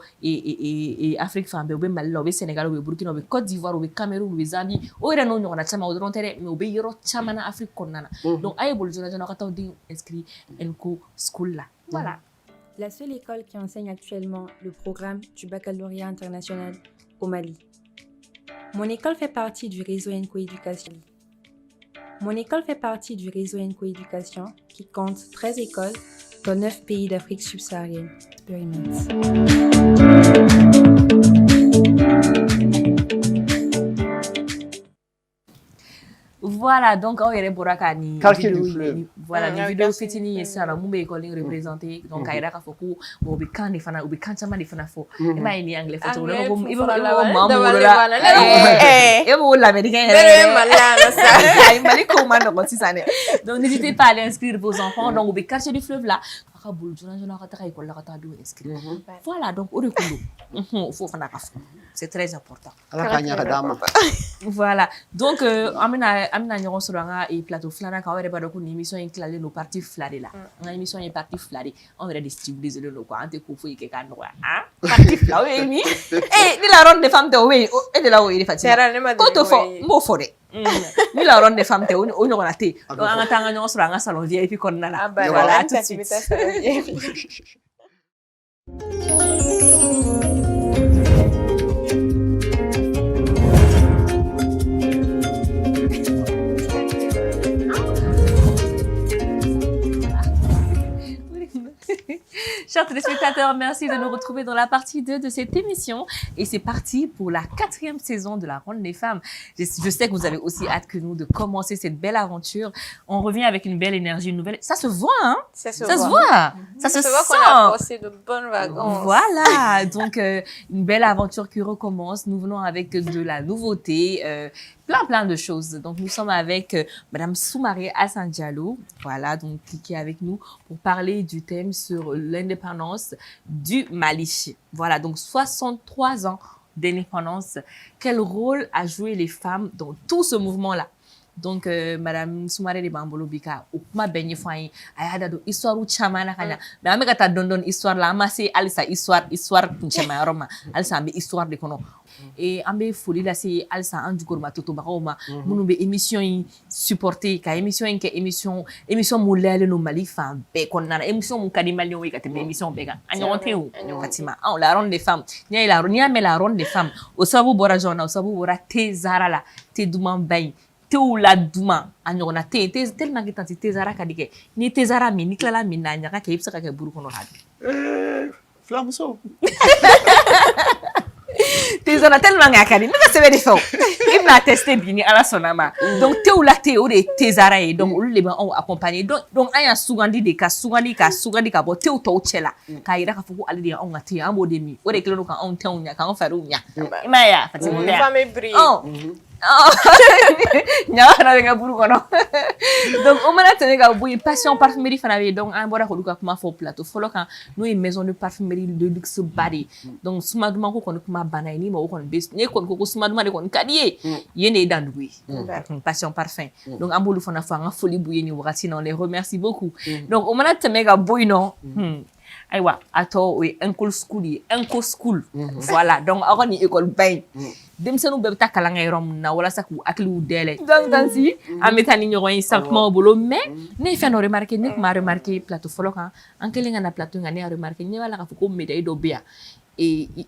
Afrique fan bɛɛ u bɛ Mali la u bɛ Sénégal u bɛ Burkina u bɛ Côte d'Ivoire u bɛ Cameroun u bɛ Zambie o yɛrɛ n'o ɲɔgɔnna caman o dɔrɔn tɛ dɛ mais u bɛ yɔrɔ caman na Afrique kɔnɔna na donc a ye boli joona joona aw ka taa o denw inscrit ENCO school la voilà. La seule école qui enseigne actuellement le programme du baccalauréat international au Mali. Mon école fait partie du réseau ENCO Éducation. Mon école fait partie du réseau ENCO Éducation qui compte 13 écoles dans 9 pays d'Afrique subsaharienne. Expérimente. Voilà, donc on yɛrɛ bɔra ka nin voilà nin vidéo fitinin ye sisan mun bɛ école représenter donc a yira k'a fɔ ko u bɛ kan de fana u bɛ kan caman de fana fɔ i m'a ye ni anglais fɔ cogo i bɛ ko maa mun wolo la e b'o lamɛnnikɛ yɛrɛ Mali kow ma nɔgɔn sisan dɛ donc n'hésitez pas à aller inscrire vos enfants donc u bɛ quartier du fleuve la a ka boli joona joona a ka taga école la ka taa denw inscrire voilà donc o de kun don fo fana ka fɔ c'est très important. Voilà donc an bɛna ɲɔgɔn sɔrɔ an ka plateau filanan kan aw yɛrɛ b'a dɔn ko nin émission in tilalen don partie fila de la an ka émission ye partie fila de anw yɛrɛ de civilisé don quoi an tɛ ko foyi kɛ k'a nɔgɔya partie fila o ye min ni la ronde des femmes tɛ o bɛ yen e de la o ye Fatima ko to fɔ n b'o fɔ dɛ ni la ronde des femmes tɛ o ɲɔgɔnna tɛ yen donc an ka taa an ka ɲɔgɔn sɔrɔ an ka salon VIP kɔnɔna la voilà tout de suite. Chers téléspectateurs, merci de nous retrouver dans la partie 2 de cette émission. Et c'est parti pour la 4e saison de la Ronde des femmes. Je sais que vous avez aussi hâte que nous de commencer cette belle aventure. On revient avec une belle énergie, une nouvelle... Ça se voit, hein? Ça se voit. Ça se sent. qu'on a passé de bonnes vacances. Voilà. Donc, une belle aventure qui recommence. Nous venons avec de la nouveauté, plein de choses. Donc, nous sommes avec Madame Soumaré Hassan Diallo, voilà, donc qui est avec nous pour parler du thème sur l'indépendance du Mali. Voilà, donc 63 ans d'indépendance. Quel rôle a joué les femmes dans tout ce mouvement-là? Donc, Madame Soumaré de Bambolo Bika, ou ma benye foye, ayada do histoire ou chamana kanya. Mais ameka ta don histoire la, amase alisa histoire kunchema roma, alisa ambe histoire de kono. Et ambe foli la se alisa anjukor ma toto bakoma, munu be émission yi supporter ka émission ke émission moulele no Mali fam be konna émission mun kadi Mali wi ka te émission be ga. Anyonte ou Fatima, on la ronde des femmes. Ni la ronde des femmes. O sabu bora jona, o sabu bora te zara la, te duman bay. Tew la duma a ɲɔgɔnna te tellement que tanti tezara ka di kɛ ni tezara min ni tilala min na a ɲaga kɛ i bɛ se ka kɛ buru kɔnɔ ka dun fulamuso tezara tellement que a ka di ne bɛ sɛbɛn de fɛ o i bɛna tester bi ni ala sɔnna ma donc tew la te o de ye tezara ye donc olu de bɛ anw accompagner donc an y'a sugandi de ka sugandi ka bɔ tew tɔw cɛ la k'a yira k'a fɔ ko ale de ye anw ka te an b'o de min o de kɛlen don ka anw tɛnw ɲa k'anw fariw ɲa i m'a ye a Fatima ɲagana bɛ ka buru kɔnɔ donc o mana tɛmɛ ka bɔ yen passion parfumerie fana bɛ yen donc an bɔra k'olu ka kuma fɔ plateau fɔlɔ kan n'o ye maison de parfumerie de luxe ba de ye donc Suma Duman ko kɔni kuma banna ye ni mɔgɔ kɔni bɛ ne kɔni ko Suma Duman de kɔni ka di ye yen de ye Dandugu ye passion parfum donc an b'olu fana fɔ an ka foli b'u ye nin wagati na on les remercie beaucoup donc o mana tɛmɛ ka bɔ yen nɔ ayiwa a tɔ o ye ENCO school ye ENCO school voilà donc aw ka nin école ba in denmisɛnninw bɛɛ bɛ taa kalan kɛ yɔrɔ min na walasa k'u hakiliw dayɛlɛ donc Tanti an bɛ taa ni ɲɔgɔn ye san kumaw bolo mais ne ye fɛn dɔ remarqué ne tun m'a remarqué plateau fɔlɔ kan an kɛlen ka na plateau kan ne y'a remarqué ne b'a la k'a fɔ ko médaille dɔ bɛ yan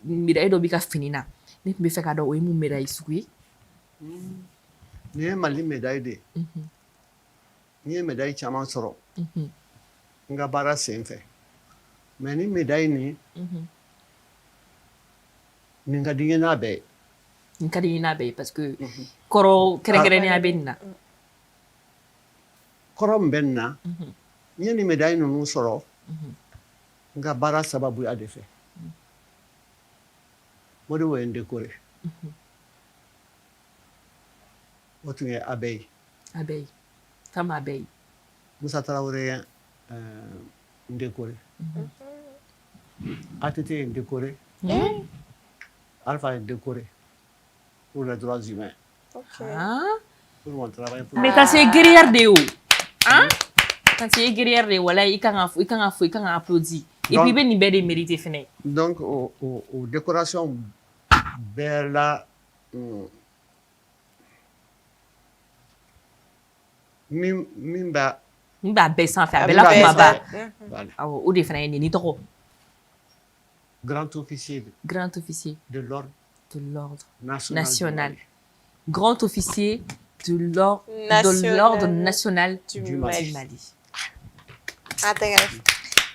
médaille dɔ b'i ka fini na ne tun bɛ fɛ k'a dɔn o ye mun médaille sugu ye nin ye Mali médaille de ye n ye médaille caman sɔrɔ n ka baara sen fɛ mais ni médaille nin Min ka di n ye n'a bɛɛ ye. N ka di n ye n'a bɛɛ ye parce que kɔrɔ kɛrɛnkɛrɛnnenya bɛ nin na. Kɔrɔ min bɛ nin na, n ye nin médaille ninnu sɔrɔ n ka baara sababuya de fɛ. Modibo ye n décoré. O tun ye Abeille. Abeille. Femme Abeille. Musa Traoré ye n décoré. ATT ye n décoré. Alpha est décoré pour les droits humains. Ah. Pour mon travail. Pour Mais quand c'est guerrière de haut, hein? Quand c'est guerrière de haut, voilà, il quand applaudir. Et puis ben il ben des mérites fini. Donc aux décorations belle là, mimba baisse sans faire, belle là pour ma Voilà. Ah, ou des frères ni trop. Grand officier de l'ordre national. Grand officier de l'ordre national du Mali.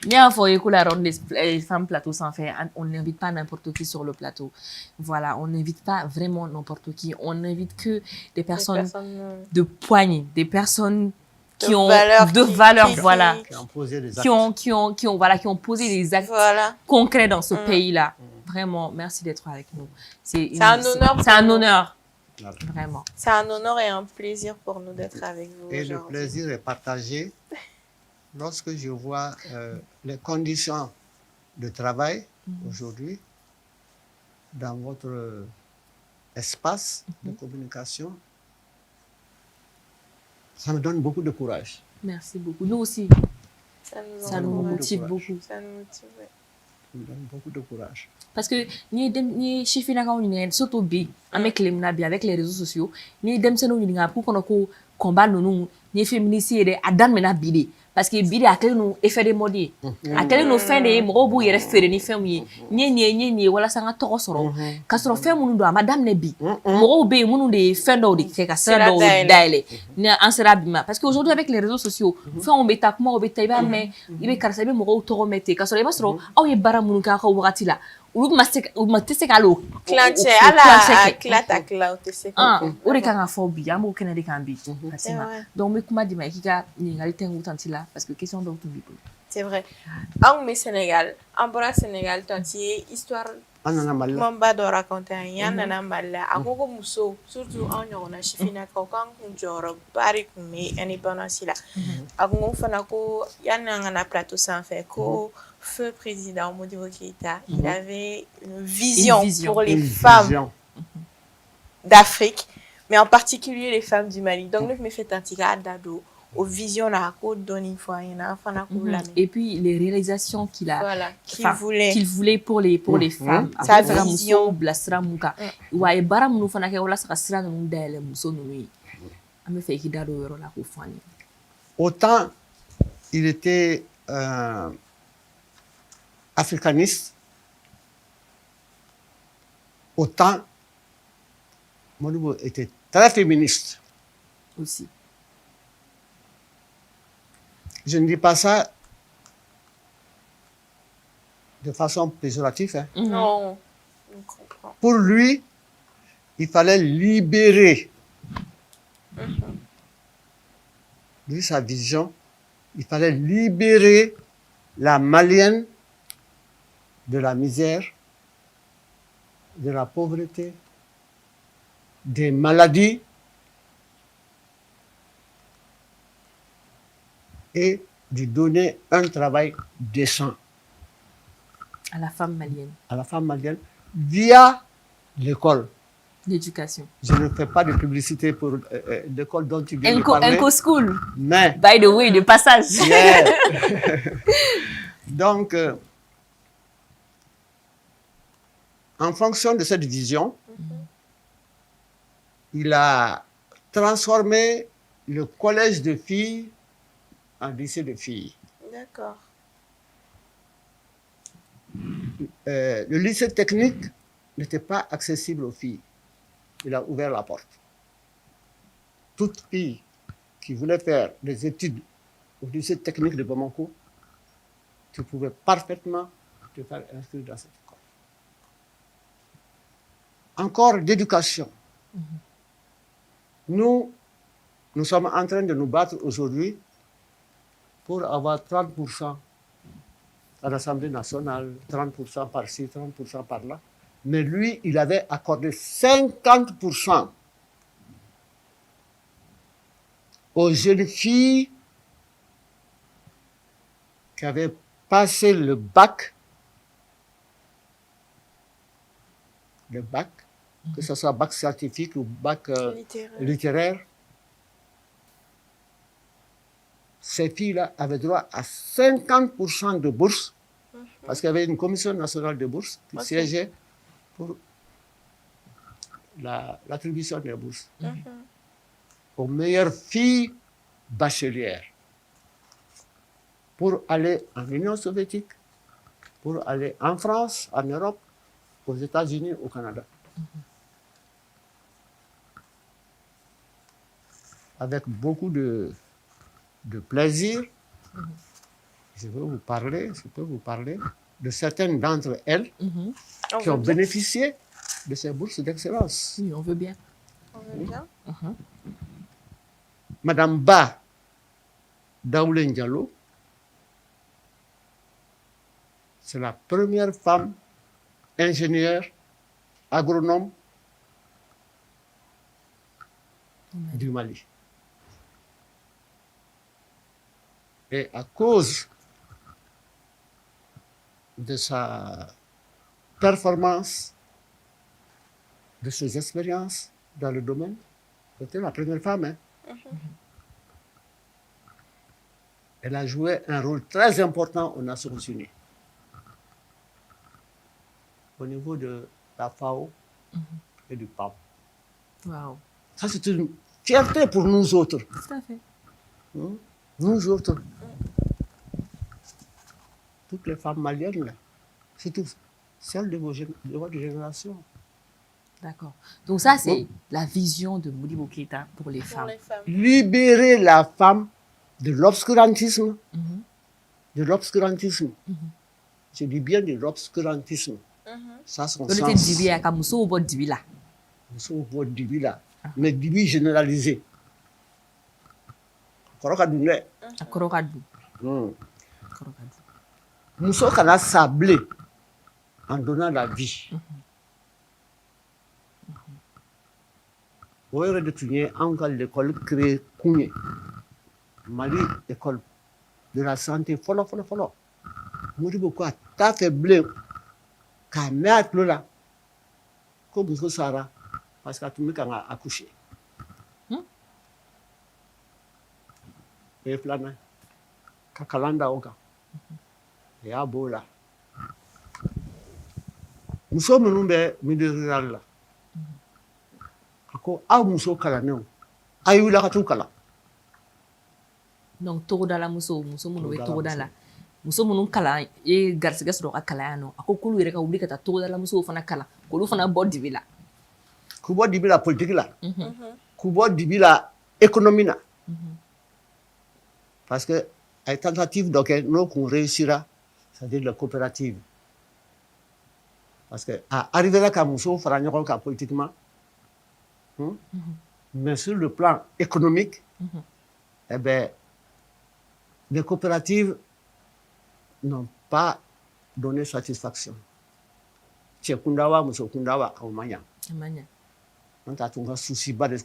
Bien, il faut écouter la ronde des femmes plateau sans faire. On n'invite pas n'importe qui sur le plateau. Voilà, on n'invite pas vraiment n'importe qui. On n'invite que des personnes de poigne, des personnes qui ont de valeur, voilà, qui ont posé des actes. Qui ont posé des actes concrets dans ce pays-là. Vraiment, merci d'être avec nous. C'est un honneur. C'est un honneur. Voilà. Vraiment. C'est un honneur et un plaisir pour nous d'être avec vous. Et le plaisir est partagé lorsque je vois les conditions de travail aujourd'hui dans votre espace de communication. Ça me donne beaucoup de courage. Merci beaucoup. Nous aussi. Ça nous motive beaucoup. Ça nous motive. Ça me donne beaucoup de courage. Parce que ni chefina ka ni surtout bi avec les réseaux sociaux ni dem seno ni nga pour ko combat nunu ni féminicide de adam mena bide parce que bide akele no effet de mode akele no fin de mo bu yere fere ni fem yi ni wala sanga to soro ka soro fem munu do madame ne bi mo be munu de fin do de ke ka sera do daile ni ansera bima parce que aujourd'hui avec les réseaux sociaux fait on beta comment on beta ba mais ibe karsa be mo to mete ka soro ba soro aw ye bara munu ka ko wakati la ou ma tese ka lo clanche ala clata clout tese ko o de kan ka fɔ bi an b'o kɛnɛ de kan bi Fatima donc n bɛ kuma di ma i k'i ka ɲininkali tɛ n tanti la parce que question dɔw tun b'i bolo. C'est vrai. Anw bɛ Sénégal an bɔra Sénégal tanti ye histoire An nana Mali la. kumaba dɔ raconter an ye an nana Mali la a ko muso surtout anw ɲɔgɔnna sifinnakaw k'an kun jɔyɔrɔba de kun bɛ indépendance la a ko fana ko yanni an ka na plateau sanfɛ ko feu président Modibo Keïta, il avait une vision pour les femmes d'Afrique, mais en particulier les femmes du Mali. Donc, nous me fait un tirage d'ado aux visions là, et puis les réalisations qu'il a, voilà, qu'il voulait pour les femmes. Sa vision. Autant il était africaniste, autant Modibo était très féministe. Aussi. Je ne dis pas ça de façon péjorative. Hein. Non, je comprends. Pour lui, il fallait libérer. Lui, sa vision, il fallait libérer la Malienne de la misère, de la pauvreté, des maladies et de donner un travail décent à la femme malienne. À la femme malienne via l'école. L'éducation. Je ne fais pas de publicité pour l'école dont tu viens de parler. Enco School. Mais, by the way, de passage. Yeah. Donc, en fonction de cette vision, il a transformé le collège de filles en lycée de filles. D'accord. Le lycée technique n'était pas accessible aux filles. Il a ouvert la porte. Toute fille qui voulait faire des études au lycée technique de Bamako, tu pouvais parfaitement te faire inscrire dans cette école. encore d'éducation. Nous sommes en train de nous battre aujourd'hui pour avoir 30% à l'Assemblée nationale, 30% par-ci, 30% par-là. Mais lui, il avait accordé 50% aux jeunes filles qui avaient passé le bac, que ce soit bac scientifique ou bac littéraire. Ces filles-là avaient droit à 50% de bourse, parce qu'il y avait une commission nationale de bourse qui siégeait pour l'attribution des bourses aux meilleures filles bachelières pour aller en Union soviétique, pour aller en France, en Europe, aux États-Unis, au Canada. Avec beaucoup de plaisir, je peux vous parler de certaines d'entre elles qui ont bénéficié de ces bourses d'excellence. Oui, on veut bien. On veut bien. Madame Ba Daoulé Diallo, c'est la première femme ingénieure, agronome du Mali. Et à cause de sa performance, de ses expériences dans le domaine, c'était la première femme. Hein? Elle a joué un rôle très important aux Nations Unies. Au niveau de la FAO et du PAM. Wow. Ça, c'est une fierté pour nous autres. Tout à fait. Nous autres. Toutes les femmes maliennes, là, surtout celles de votre génération. D'accord. Donc ça, c'est la vision de Modibo Keïta pour les femmes. Libérer la femme de l'obscurantisme. De l'obscurantisme. Je dis bien de l'obscurantisme. Ça, son sens. Mais Dibi généralisé. Mousso kana sablé en donnant la vie. Au lieu de tenir encore l'école créée Koumé, Mali, école de la santé, follow. Modibo quoi, t'as fait blé, qu'à mettre là, comme Mousso Sara, parce que tout le monde a accouché. Et flâner, kakalanda oka. Et à Bola. Nous sommes nous milieu rural là. Ako a muso kala ne o. Ayu la ka tu kala. Donc togoda la muso munu be togoda la. Muso munu kala e garsiga soro ka kala yano. Ako kulu yere ka wuli ka ta togoda la muso fana kala. Kolu fana bo dibi la. Ku bo dibi la politique la. Ku bo dibi la économie na. Parce que ay tentative donc nous qu'on réussira, c'est-à-dire la coopérative. Parce que arriver là comme muso fara ñokol ka politiquement. Mais sur le plan économique, eh ben, les coopératives n'ont pas donné satisfaction. Chez Kundawa, Mousso Kundawa, au Manya. On a un souci bas de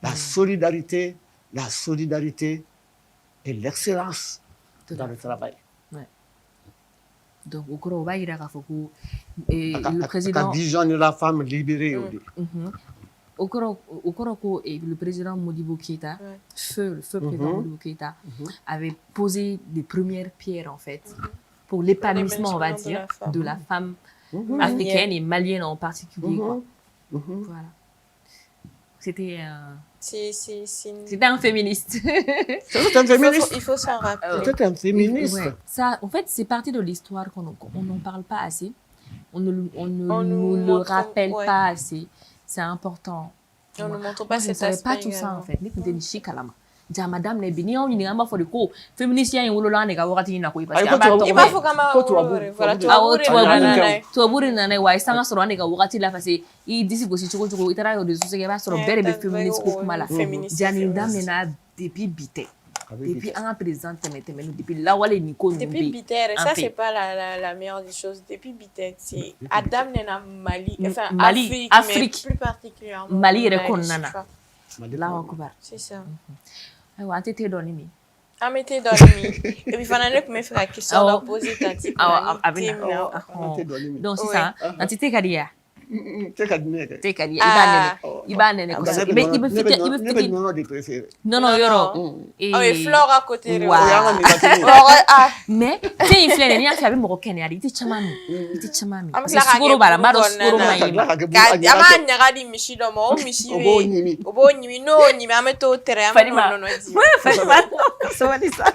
la solidarité et l'excellence dans le travail. Donc, le président. La vision de la femme libérée. Le président Modibo Keïta, le feu président Modibo Keïta, avait posé les premières pierres, en fait, pour l'épanouissement, on va dire, de la femme africaine et malienne en particulier. Voilà. C'était un féministe. C'est un féministe. Il faut s'en rappeler. C'était un féministe. Ouais. Ça, en fait, c'est partie de l'histoire qu'on n'en parle pas assez. On ne nous le rappelle pas assez. C'est important. On ne montre pas cet aspect. Je ne savais pas tout ça, en fait. jama daminɛ bi n'i y'anw ɲininka an b'a fɔ de ko féminiciens ye wolola an de ka wagati in na koyi parce que Ayi, an b'a ko tɔgɔ I b'a mɛn. fɔ k'an b'a Ko wolo tubabu- de, voilà, tubabu- Awɔ, tubabu de nana n'a ye. tubabu de nana ye wa a ye sanga sɔrɔ an de ka wagati la parce que i disi gosi cogo cogo i taara réseaux sociaux i b'a sɔrɔ bɛɛ de bɛ féministe ko kuma la jani daminɛna depuis bi tɛ depuis an ka président tɛmɛnen depuis lawale nin ko ninnu Depuis bɛ Biter, an ça fɛ. c'est pas la meilleure des choses. Depuis Biter, c'est Adam Nena Mali, enfin Mali, Afrique, Afrique. mais plus particulièrement. Mali yɛrɛ Mali, kɔnɔna na Mali Allahu kɔnɔ. akubar c'est ça. ayiwa an tɛ te dɔn ni min An bɛ te dɔɔni min. Et puis fana ne tun bɛ fɛ ka question Awɔ. dɔ poser tanti awɔ a kunna ni te bɛ min na na. An tɛ dɔɔnin min. donc sisan an tɛ te ka di ya Tɛ ka di ne ye kɛ. te ka di ya i b'a nɛnɛ i b'a nɛnɛ Ne kosɛbɛ bɛ i bɛ ne bɛ fitini nɔnɔ de préféré. nɔnɔ Non, yɔrɔ Aw ye Flore à côté de Wa. O y'an ka ninkatigi ye. mais te in filɛ nin ye n'i y'a fɛ a bɛ mɔgɔ kɛnɛya de i tɛ caman min i tɛ caman min An bɛ parce tila que k'a sukoro kɛ b'a la n b'a dɔn buru sukoro kɔnɔna man ɲi ma Ka tila Ka ka an b'a ɲaga di misi dɔ ma o misi O b'o ɲimi. o b'o ɲimi n'o ɲimi an bɛ t'o tɛrɛ an bɛ Fadima n'o nɔnɔ di. sabali sa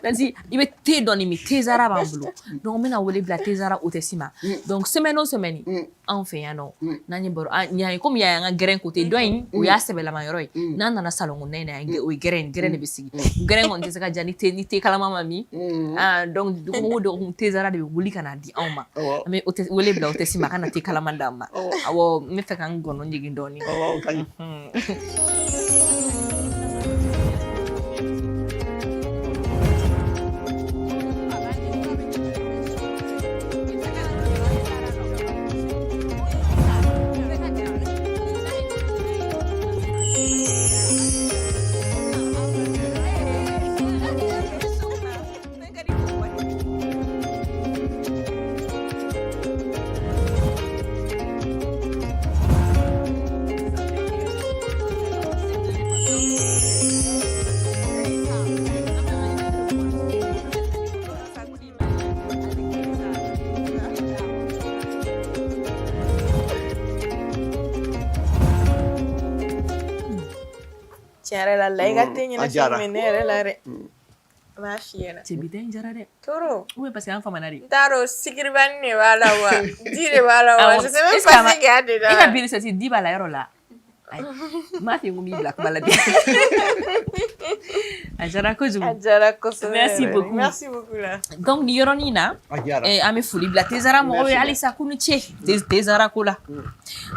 nanti i bɛ te dɔ nin min tezara b'an bolo donc n bɛna wele bila tezara hôtesse ma donc semaine o semaine anw fɛ yan nɔ n'an ye baro yan ye komi yan y'an ka gɛrɛn côté dɔ in o y'a sɛbɛlama yɔrɔ ye n'an nana salon kɔnɔna in na yan o ye gɛrɛn de bɛ sigi gɛrɛn kɔni tɛ se ka ja ni te kalama ma min donc dɔgɔkun o dɔgɔkun tezara de bɛ wuli ka na di anw ma Awɔ. an bɛ wele bila hôtesse ma a ka na te kalama d'an ma awɔ n bɛ fɛ ka n gɔnɔ jigin dɔɔni Awɔ, o ka ɲi. Tiɲɛ yɛrɛ la la i ka te a ɲɛna diyara. cogo min ne yɛrɛ la dɛ. N b'a f'i ɲɛna. cɛ bi tɛ n jara dɛ Toro. ou bien parce que an famana de N t'a dɔn sikiribani de b'a la wa di de b'a la wa Awɔ. je sais même Est-ce que a ma- pas ce qu'il y a dedans. e ka biri sati di b'a la yɔrɔ la ayi n m'a f'i ye n ko n b'i bila kuma la bi a diyara kojugu A diyara kosɛbɛ Merci yɛrɛ de. beaucoup. Merci beaucoup la. donc ni yɔrɔnin na A diyara. an bɛ foli bila tezara mɔgɔw ye Merci. halisa k'u ni ce tezara ko la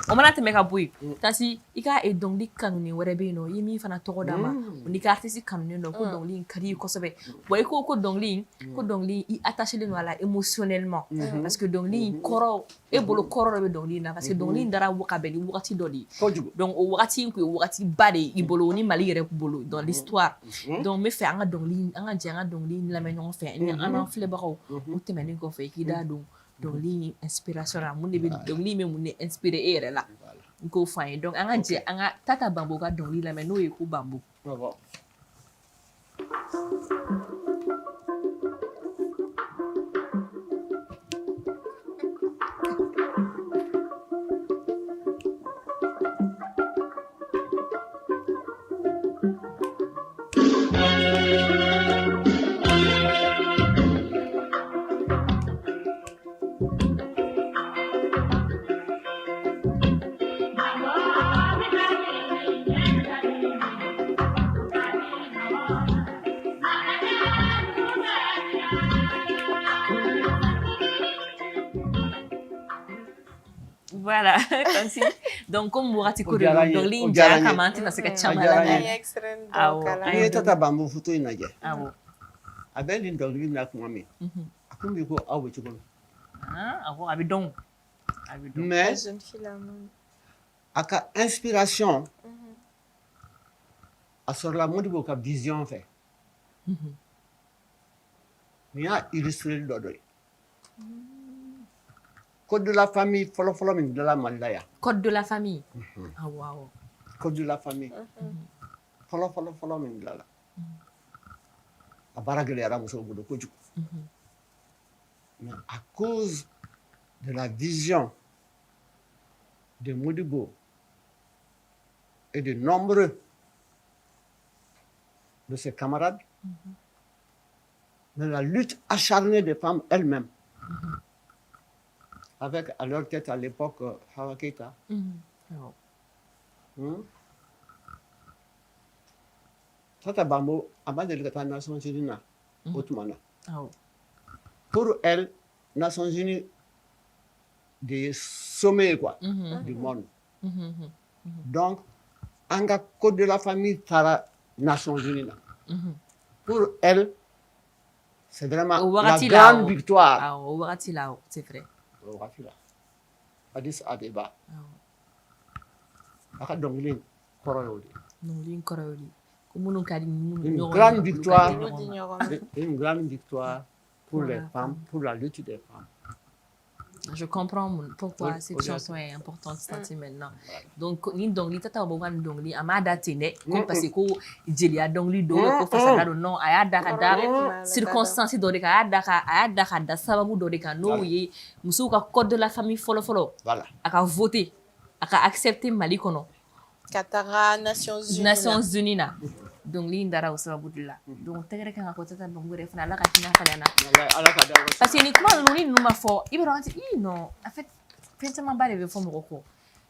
o mana tɛmɛ ka bɔ yen tanti i ka dɔnkili kanunen wɛrɛ bɛ yen nɔ i ye min fana tɔgɔ d'a ma o n'i ka artiste kanunen dɔ ko dɔnkili in ka di i kosɛbɛ bon i ko dɔnkili i attachelen don a la émotionnellement parce que dɔnkili in kɔrɔ e bolo kɔrɔ dɔ bɛ dɔnkili in na parce que dɔnkili in dara ka bɛn ni wagati dɔ de ye Kojugu. donc o wagati in kun ye wagati ba de ye i bolo o ni Mali yɛrɛ bolo dans l'histoire donc n bɛ fɛ an ka dɔnkili an ka jɛ an ka dɔnkili in lamɛn ɲɔgɔn fɛ ni an n'an filɛbagaw u tɛmɛnen kɔfɛ i k'i da don dɔnkili in inspiration na mun de bɛ dɔnkili in bɛ mun de inspiré e yɛrɛ la n k'o fɔ an ye donc an ka jɛ an ka Tata Bambo ka dɔnkili lamɛn n'o ye ko Bambo. Awɔ. Voilà comme si donc comme wagati ko de O diyara don n ye, dɔnkili o in diyara jara n ye. kama an tɛna se ka caman diyara n An ye. lamɛn ye extrait Awɔ, dɔ kala. an N'i ye Tata Bambo photo in lajɛ awɔ a bɛ nin dɔnkili na kuma min a kun b'i ko aw bɛ cogo min awɔ a bɛ dɔn a bɛ dɔn La mais jeune fille là, non. a ka inspiration a sɔrɔla Modibo ka vision fɛ nin y'a illustré dɔ ye code de la famille fɔlɔfɔlɔ min dilanna Mali la yan code de la famille awɔ awɔ code de la famille fɔlɔfɔlɔ min dilanna a baara gɛlɛyara musow bolo kojugu mais à cause de la vision de Modibo et de nombreux de ses camarades, de la lutte acharnée des femmes elles-mêmes, avec à leur tête à l'époque Hawa Keita, awɔ Sata Bambo, avant de les Nations Unies, Ottomana. Oh. Pour elle, Nations Unies, des sommets quoi, du monde. Donc, en code de la famille, Tara Nations Unies. Pour elle, c'est vraiment la grande victoire. Ah, au Waratila, c'est vrai. Au Waratila. Addis Abeba. Akadongling, Koroyoli. Une grande victoire. Une grande victoire pour les femmes, pour la lutte des femmes. Je comprends pourquoi cette chanson est importante maintenant. Donc, ni dongli tata obogan dongli amada tene ko parce que jelia dongli do ko fasada do non ayada kada circonstance do de ka ayada kada sababu do de ka no ye muso ka code de la famille folo voilà aka voter aka accepter Mali kono katara Nations Unies na donc li ndara o sababu de la donc tegere kan ko tata bongo re fana la ka tina fana parce que ni kuma loni numa fo ibrahim non en fait finalement ba de fo moko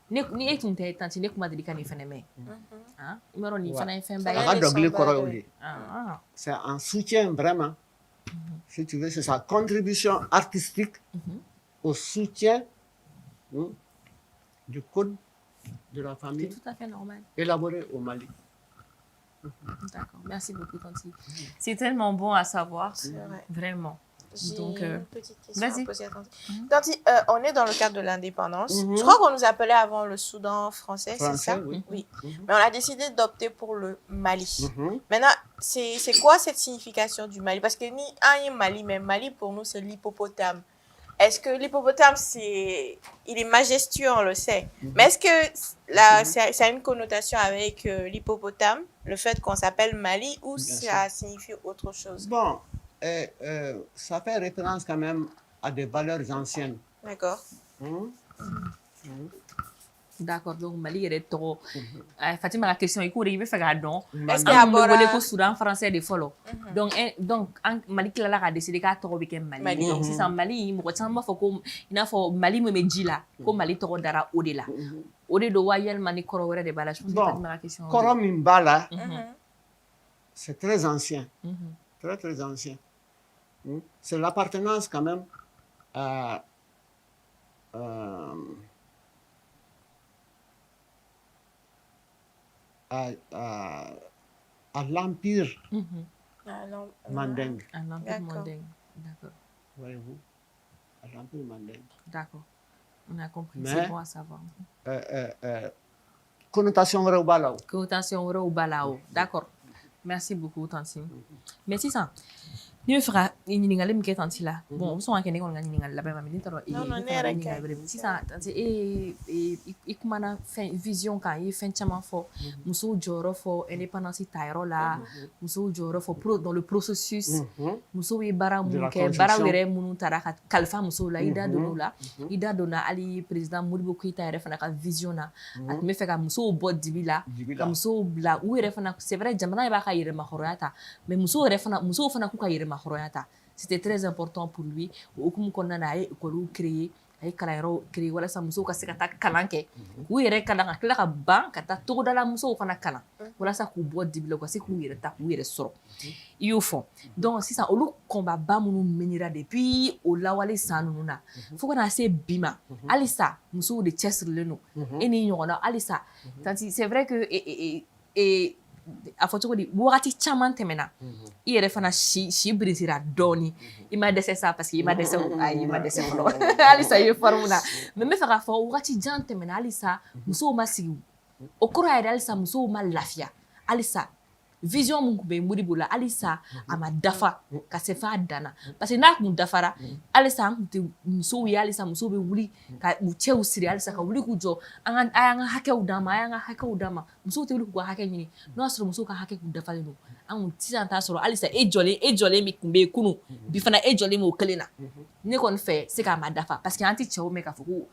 ni e tunte tanti ne kuma de kan fana me hein imaro ni fana fin ba c'est un soutien vraiment si tu veux c'est sa contribution artistique au soutien du code de la famille. C'est tout à fait normal. Élaboré au Mali. D'accord, merci beaucoup, Tanti. C'est tellement bon à savoir, vraiment. Donc, une petite question à poser à Tanti. Tanti, on est dans le cadre de l'indépendance. Je crois qu'on nous appelait avant le Soudan français, c'est ça? Oui. Mais on a décidé d'opter pour le Mali. Maintenant, c'est quoi cette signification du Mali? Parce que ni un Mali, mais Mali pour nous, c'est l'hippopotame. Est-ce que l'hippopotame, il est majestueux, on le sait. Mais est-ce que ça a une connotation avec l'hippopotame, le fait qu'on s'appelle Mali, ou ça signifie autre chose? Bon, ça fait référence quand même à des valeurs anciennes. D'accord. D'accord, donc Mali est trop. Fatima, la question est courte, il veut faire un don. Est-ce qu'il y a un Soudan français de follow? Donc, Mali qui a décidé qu'à trop avec Mali. Donc, si c'est Mali, il faut Mali me dit là, comme Mali trop dara au-delà. Au-delà de Wayel Mani Korowere de Bala, je pense que Fatima, la question. Koromimbala, c'est très ancien. Très, très ancien. C'est l'appartenance quand même à l'empire Mandingue. À l'empire Mandingue, d'accord. Voyez-vous, à l'empire Mandingue. D'accord, on a compris, c'est bon à savoir. Connotation Raubalao. Connotation Raubalao, d'accord. Merci beaucoup, Tanti. Merci, ça. Ni me fera ɲininkali min kɛ tanti la bon o sɔn ka kɛ ne kɔni ka ɲininkali labɛn ma mais ne t'a dɔn sisan tanti i kumana fɛn vision kan i ye fɛn caman fɔ musow jɔyɔrɔ fɔ indépendance tayɔrɔ la musow jɔyɔrɔ fɔ dans le processus musow ye baara minnu kɛ baaraw yɛrɛ minnu taara ka kalifa musow la i da donna o la i da donna hali président Modibo Keïta yɛrɛ fana ka vision na a tun bɛ fɛ ka musow bɔ dibi la ka musow bila u yɛrɛ fana c'est vrai jamana b'a ka yɛrɛmahɔrɔnya ta mais musow fana k'u ka yɛrɛmahɔrɔnya. C'était très important pour lui. Au coup, on a créé, ay kalanyɔrɔ créé walasa musow ka se ka taa kalan kɛ k'u yɛrɛ kalan ka tila ka ban ka taa togodala musow fana kalan walasa k'u bɔ dibi la u ka se k'u yɛrɛ ta k'u yɛrɛ sɔrɔ i y'o fɔ donc sisan olu kɔnbaba minnu menera depuis o lawale san ninnu na fo kana se bi ma halisa musow de cɛsirilen don e n'i ɲɔgɔnna halisa tanti c'est vrai que a fɔ cogo di wagati caman tɛmɛna i yɛrɛ fana si birisira dɔɔni i ma dɛsɛ sa parce que i ma dɛsɛ fɔlɔ halisa i ye forme na mais n bɛ fɛ k'a fɔ wagati jan tɛmɛna halisa musow ma sigi o kɔrɔ yɛrɛ halisa musow ma lafiya halisa vision mun tun bɛ Modibo la halisa a ma dafa ka se f'a danna parce que n'a tun dafara halisa an tun tɛ musow ye halisa musow bɛ wuli ka u cɛw siri halisa ka wuli k'u jɔ an y'an ka hakɛw d'an ma musow tɛ wuli k'u ka hakɛ ɲini n'o y'a sɔrɔ musow ka hakɛ kun dafalen don an kun sisan t'a sɔrɔ halisa e jɔlen min tun bɛ yen kunun bi fana e jɔlen b'o kelen na ne kɔni fɛ c'est k'a ma dafa parce que an tɛ cɛw mɛn k'a fɔ ko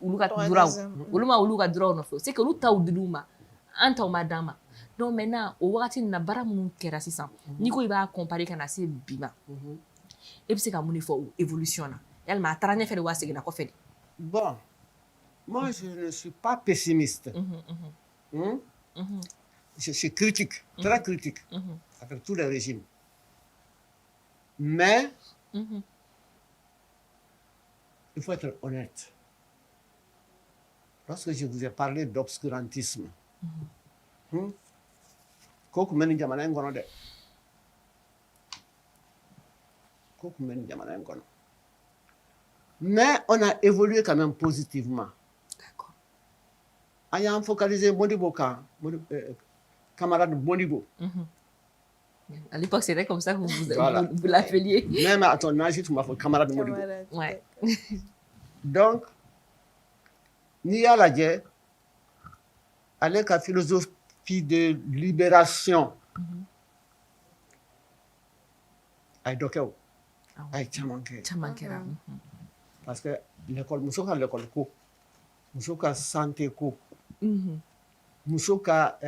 olu ka duraw olu ma olu ka duraw nɔfɛ c'est que olu taw dil'u ma an taw ma d'an ma. Donc maintenant, au wagati na bara minnu kɛra sisan n'i ko i b'a comparer ka na se bi ma e bɛ se ka mun de fɔ évolution na yalima a taara ɲɛfɛ de wa seginna kɔfɛ de. Bon, moi je ne suis pas pessimiste. c'est critique, très critique, avec tous les régimes. Mais il faut être honnête. Lorsque je vous ai parlé d'obscurantisme, kooku mel ni jamono ngono de kooku mel ni jamono ngono. Mais on a évolué quand même positivement. D'accord. On a focalisé Modibo quand camarade Modibo. À l'époque, c'était comme ça que Voilà. vous l'appeliez. Même à ton âge, tu m'as fait camarade Modibo. Camarade. Ouais. Donc, n'i y'a lajɛ ale ka philosophie de libération a ye dɔ kɛ o a ye caman kɛ Caman kɛra. parce que l'école muso ka l'école ko muso ka santé ko muso ka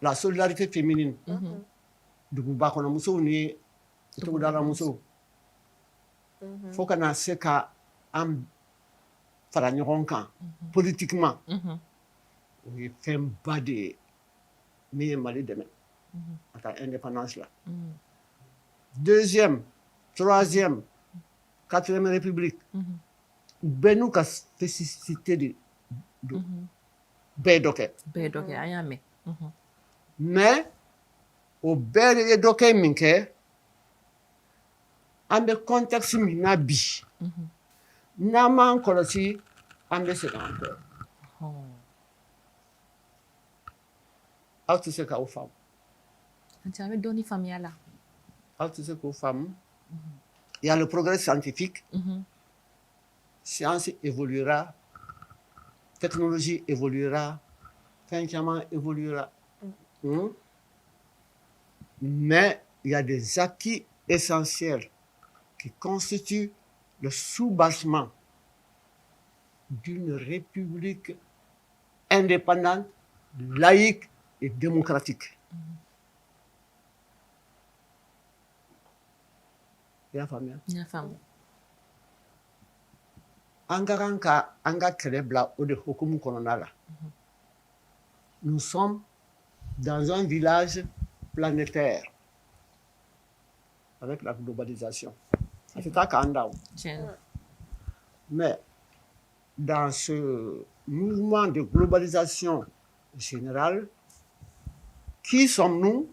la solidarité féminine duguba kɔnɔ musow ni tugudala musow fo ka na se ka an fara ɲɔgɔn kan politiquement o ye fɛnba de ye min ye Mali dɛmɛ a ka indépendance la. Deuxième, troisième, quatrième république bɛɛ n'u ka spécificité de bɛɛ ye dɔ kɛ. Bɛɛ ye dɔ kɛ, an y'a mɛn. Mais o bɛɛ de ye dɔ kɛ min kɛ an bɛ contexte min na bi n'an m'an kɔlɔsi an bɛ segin an kɔ. Aw tɛ se k'aw faamu. An bɛ dɔɔni faamuya la. Aw tɛ se k'o faamu. Il y a le progrès scientifique. Science évoluera, technologie évoluera, fɛn caman évoluera. Mais il y a des acquis essentiels qui constituent le soubassement d'une république indépendante, laïque et démocratique. Il y a famille. Il y a famille. An ka kan ka an ka kɛlɛ bila o de hukumu kɔnɔna la. Nous sommes dans un village planétaire avec la globalisation. C'est ça qu'on a. Mais dans ce mouvement de globalisation générale, qui sommes-nous?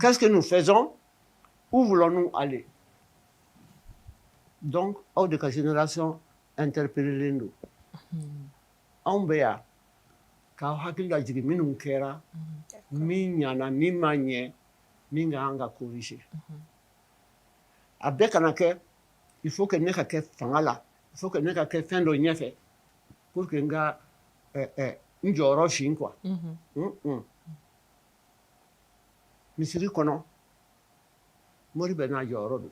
Qu'est-ce que nous faisons? Où voulons-nous aller? Donc, hors de la génération interpellée nous. On béa, quand hakil la jigi minun kera, minyana mi manye, minga anga corriger. Avec kanake, il faut que neka ke fangala, il faut que neka ke fendo nyefe, pour que nga njoro shin quoi. Misiri kono, mori bena joro do.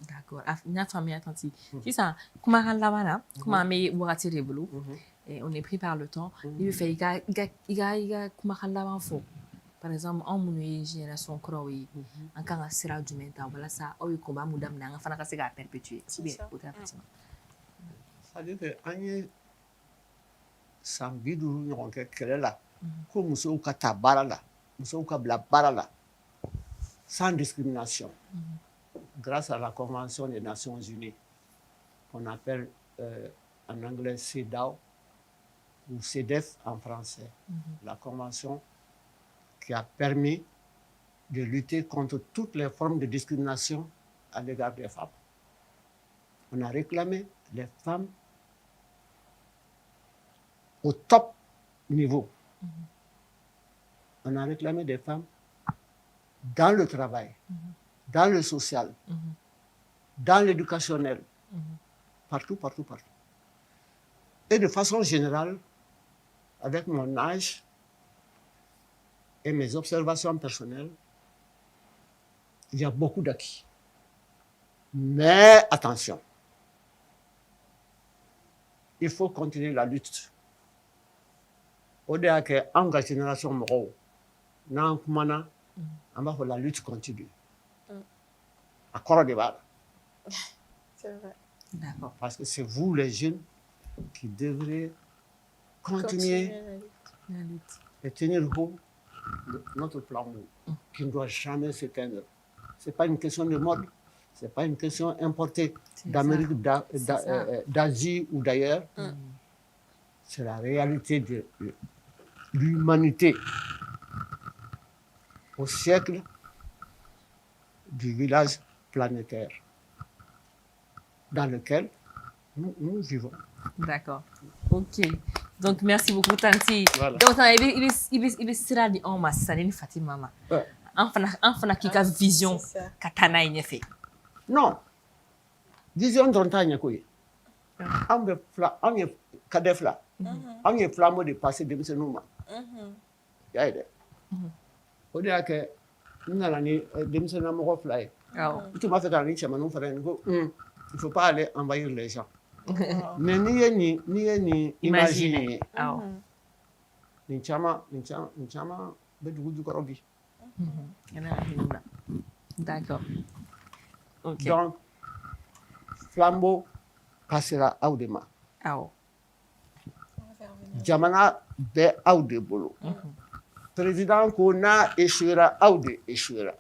D'accord. N y'a faamuya tanti. Sisan kumakan laban na komi an bɛ wagati de bolo on est pris par le temps n'i bɛ fɛ i ka kumakan laban fɔ par exemple anw minnu ye génération kɔrɔw ye an kan ka sira jumɛn ta walasa aw ye combat mun daminɛ an ka fana ka se k'a perpétuer ou bien o tɛ Fatima. C'est-à-dire que an ye san 50 ɲɔgɔn kɛ kɛlɛ la ko musow ka ta baara la musow ka bila baara la sans discrimination. Grâce à la Convention des Nations Unies, qu'on appelle en anglais CEDAW ou CEDEF en français, la Convention qui a permis de lutter contre toutes les formes de discrimination à l'égard des femmes. On a réclamé les femmes au top niveau. On a réclamé des femmes dans le travail, dans le social, dans l'éducationnel, partout. Et de façon générale, avec mon âge et mes observations personnelles, il y a beaucoup d'acquis. Mais attention, il faut continuer la lutte. Au-delà que la génération mɔgɔw n'an kumana an b'a fɔ la lutte continue. A kɔrɔ de b'a la. C'est vrai. D'accord. Parce que c'est vous, les jeunes, qui devrez continuer La lutte. et tenir haut notre flambeau, qui ne doit jamais s'éteindre. Ce n'est pas une question de mode, ce n'est pas une question importée d'Amérique, d'Asie ou d'ailleurs. C'est la réalité de l'humanité au siècle du village planétaire dans lequel nous vivons. D'accord. OK. Donc, merci beaucoup, Tanti. Voilà. Donc, il est sira di on ma saline Fatima ma. En fana qui a vision katana y fait. Non. Vision dont on y a quoi? On est cadef là. On est flambeau de passer de ce nom. Ya ide. O de ake nala ni demisena mo fly. Tu m'as fait un riche manon frère go. Il faut pas aller envahir les gens. Mais ni imaginer. Ni chama be dugu du korobi. D'accord. OK. Donc flambeau passera à Audema. Jamana be Audé bolo. Président ko na échouera Audé échouera.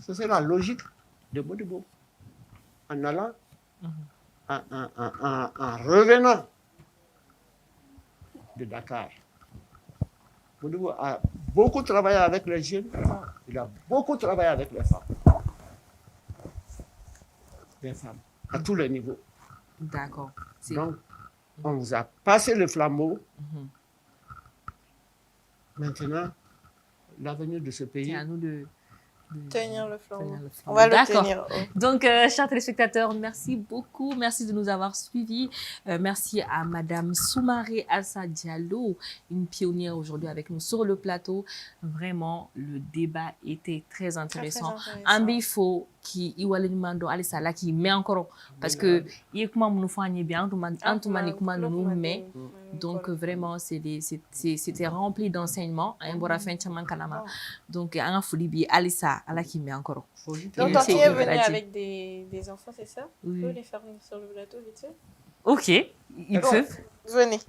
Ça c'est la logique de Modibo. En allant, en revenant de Dakar. Modibo a beaucoup travaillé avec les jeunes, il a beaucoup travaillé avec les femmes. Les femmes, à tous les niveaux. D'accord. Donc, on vous a passé le flambeau. Maintenant, l'avenir de ce pays. C'est à nous de tenir le flambeau. On va le tenir. Donc, chers téléspectateurs, merci beaucoup. Merci de nous avoir suivis. Merci à Madame Soumaré Assa Diallo, une pionnière aujourd'hui avec nous sur le plateau. Vraiment, le débat était très intéressant. Ambifo qui iwalenimando alisa la qui met encore parce que yekuma nous fanye bien antumani kuma nous met. Donc vraiment c'était rempli d'enseignements un bora fin chaman kanama. Donc un folibi alisa ala qui met encore. Donc quand tu es venu avec des enfants, c'est ça? Oui. Tu peux les faire venir sur le plateau vite fait? OK, ils peuvent. Venez.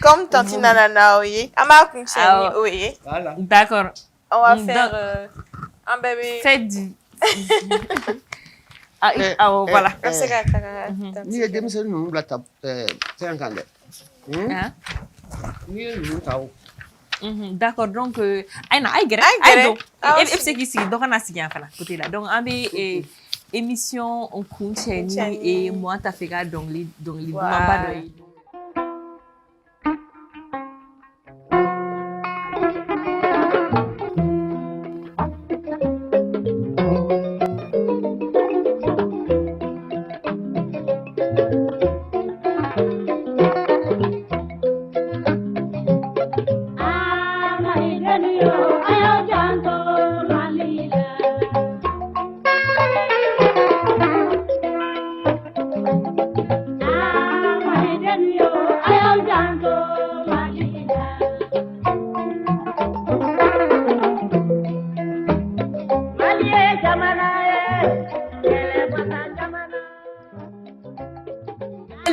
Comme Tanti Nanana oye, ama kunseni oye. Voilà. D'accord. On va faire un bébé. Faites du voilà. Ni demisena nous la table 50. Ni nous taw. D'accord, donc émission on continue et moi t'as fait gars donc les pas de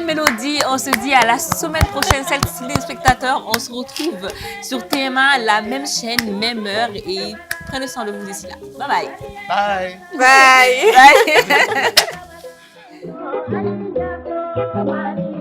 Mélodie, on se dit à la semaine prochaine, chers téléspectateurs. On se retrouve sur TMA, la même chaîne, même heure. Et prenez soin de vous d'ici là. Bye bye. Bye. Bye. Bye.